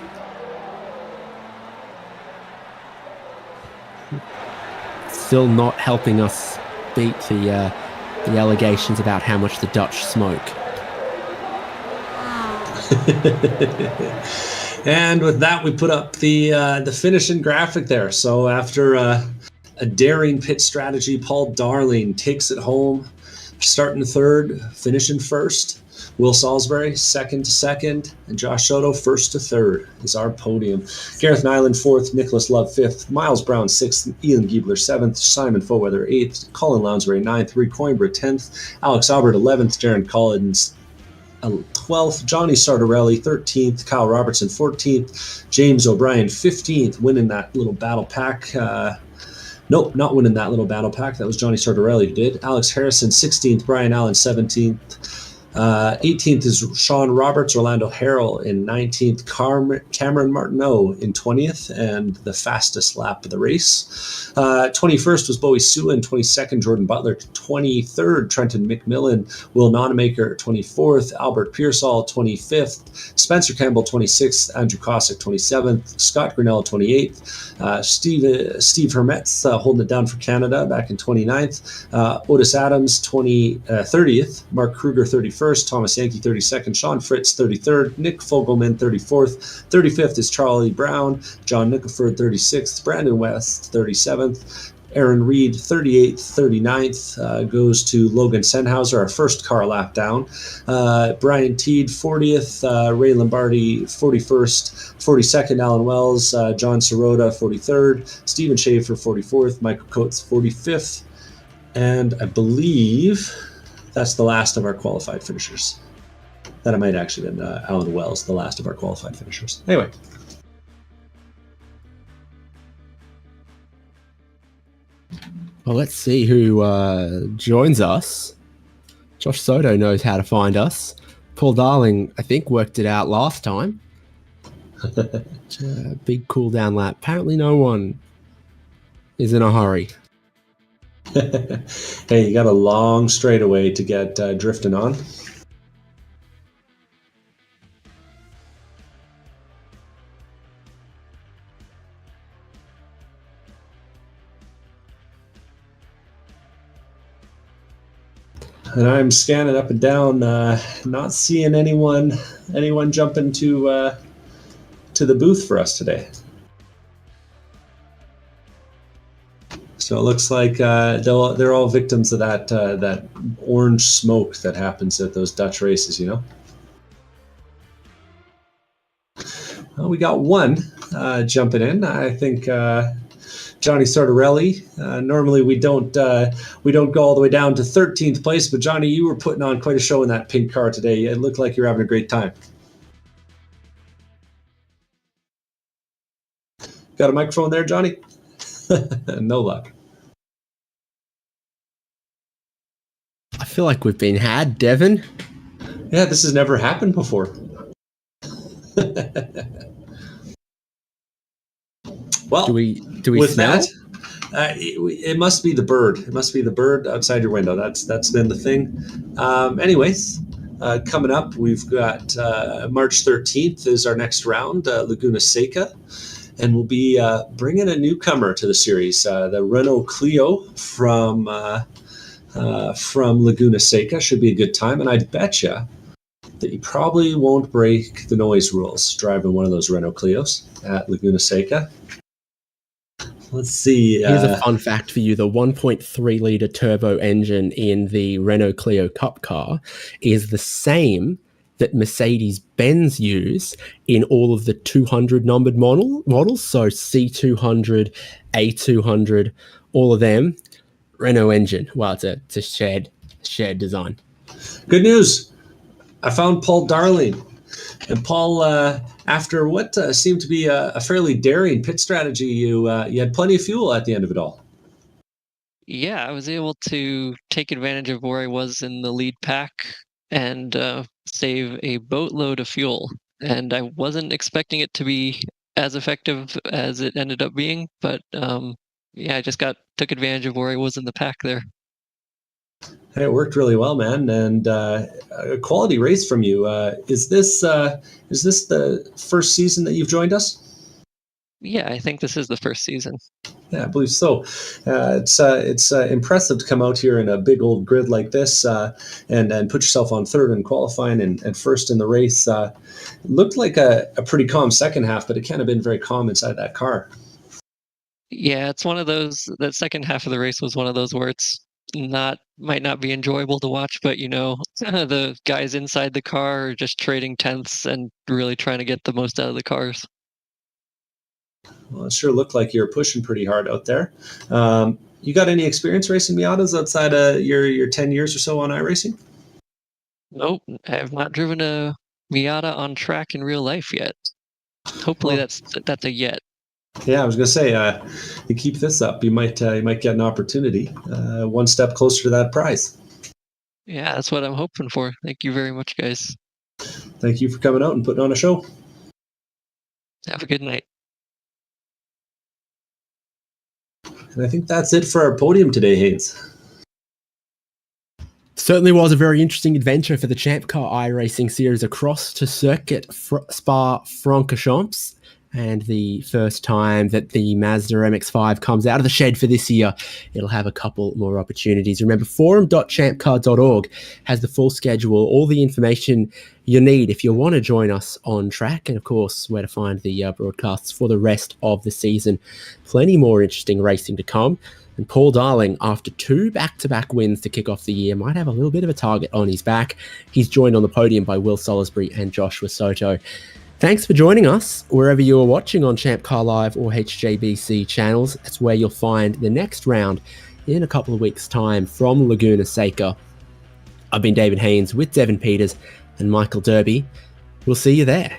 [SPEAKER 1] Still not helping us beat the allegations about how much the Dutch smoke.
[SPEAKER 2] And with that, we put up the finishing graphic there. So after a daring pit strategy, Paul Darling takes it home, starting third, finishing first. Will Salisbury second to second, and Josh Soto first to third is our podium. Gareth Nyland fourth, Nicholas Love fifth, Miles Brown sixth, Ian Giebler seventh, Simon Foweather eighth, Colin Lounsbury ninth, Reed Coimbra 10th, Alex Albert 11th, Jaron Collins 12th, Johnny Sartorelli 13th, Kyle Robertson 14th, James O'Brien 15th, winning that little battle pack. Nope, not winning that little battle pack. That was Johnny Sartorelli who did. Alex Harrison 16th, Brian Allen 17th. 18th is Sean Roberts, Orlando Harrell in 19th, Cameron Martineau in 20th, and the fastest lap of the race. 21st was Bowie Suen, 22nd, Jordan Butler, 23rd, Trenton McMillan, Will Nonamaker, 24th, Albert Pearsall, 25th, Spencer Campbell, 26th, Andrew Cossack, 27th, Scott Grinnell, 28th, Steve Hermetz holding it down for Canada back in 29th, Otis Adams, 30th, Mark Kruger, 31st, Thomas Yankee 32nd, Sean Fritz 33rd, Nick Fogelman 34th, 35th is Charlie Brown, John Nickelford 36th, Brandon West 37th, Aaron Reed 38th, 39th goes to Logan Senhauser, our first car lap down. Brian Teed 40th, Ray Lombardi 41st, 42nd Alan Wells, John Sirota 43rd, Stephen Schaefer 44th, Michael Coates 45th, and I believe that's the last of our qualified finishers. That might actually have been Alan Wells, the last of our qualified finishers. Anyway.
[SPEAKER 1] Well, let's see who joins us. Josh Soto knows how to find us. Paul Darling, I think, worked it out last time. Big cool down lap. Apparently no one is in a hurry.
[SPEAKER 2] Hey, you got a long straightaway to get drifting on. And I'm scanning up and down, not seeing anyone jumping to the booth for us today. So it looks like they're all victims of that orange smoke that happens at those Dutch races, you know. Well, we got one jumping in. I think Johnny Sartorelli. Normally we don't go all the way down to 13th place, but Johnny, you were putting on quite a show in that pink car today. It looked like you're having a great time. Got a microphone there, Johnny? No luck.
[SPEAKER 1] I feel like we've been had, Devon.
[SPEAKER 2] Yeah, this has never happened before. Well,
[SPEAKER 1] Do we
[SPEAKER 2] with
[SPEAKER 1] smell?
[SPEAKER 2] that, it must be the bird. It must be the bird outside your window. That's been the thing. Anyways, coming up, we've got March 13th is our next round, Laguna Seca, and we'll be bringing a newcomer to the series, the Renault Clio from Laguna Seca. Should be a good time, and I bet you that you probably won't break the noise rules driving one of those Renault Clios at Laguna Seca. Let's see.
[SPEAKER 1] Here's a fun fact for you. The 1.3 litre turbo engine in the Renault Clio Cup car is the same that Mercedes-Benz use in all of the 200 numbered models. So C200, A200, all of them, Renault engine. Well, it's a shared design.
[SPEAKER 2] Good news. I found Paul Darling. And Paul, after what seemed to be a fairly daring pit strategy, you had plenty of fuel at the end of it all.
[SPEAKER 3] Yeah, I was able to take advantage of where I was in the lead pack and save a boatload of fuel. And I wasn't expecting it to be as effective as it ended up being, but yeah, I just took advantage of where I was in the pack there.
[SPEAKER 2] Hey, it worked really well, man, and a quality race from you. Is this the first season that you've joined us?
[SPEAKER 3] Yeah, I think this is the first season.
[SPEAKER 2] Yeah, I believe so. It's impressive to come out here in a big old grid like this and put yourself on third in qualifying and first in the race. It looked like a pretty calm second half, but it can't have been very calm inside that car.
[SPEAKER 3] Yeah, it's one of those. That second half of the race was one of those where it's might not be enjoyable to watch, but the guys inside the car are just trading tenths and really trying to get the most out of the cars.
[SPEAKER 2] Well, it sure looked like you were pushing pretty hard out there. You got any experience racing Miatas outside of your 10 years or so on iRacing?
[SPEAKER 3] Nope, I have not driven a Miata on track in real life yet. Hopefully that's a yet.
[SPEAKER 2] Yeah, I was gonna say, you keep this up, you might get an opportunity, one step closer to that prize.
[SPEAKER 3] Yeah, that's what I'm hoping for. Thank you very much, guys.
[SPEAKER 2] Thank you for coming out and putting on a show.
[SPEAKER 3] Have a good night.
[SPEAKER 2] And I think that's it for our podium today, Haynes.
[SPEAKER 1] Certainly was a very interesting adventure for the ChampCar iRacing series across to circuit Spa-Francorchamps. And the first time that the Mazda MX-5 comes out of the shed for this year, it'll have a couple more opportunities. Remember, forum.champcar.org has the full schedule, all the information you need if you want to join us on track, and of course, where to find the broadcasts for the rest of the season. Plenty more interesting racing to come. And Paul Darling, after 2 back-to-back wins to kick off the year, might have a little bit of a target on his back. He's joined on the podium by Will Salisbury and Joshua Soto. Thanks for joining us wherever you are watching on ChampCar Live or HJBC channels. That's where you'll find the next round in a couple of weeks' time from Laguna Seca. I've been David Haynes with Devin Peters and Michael Derby. We'll see you there.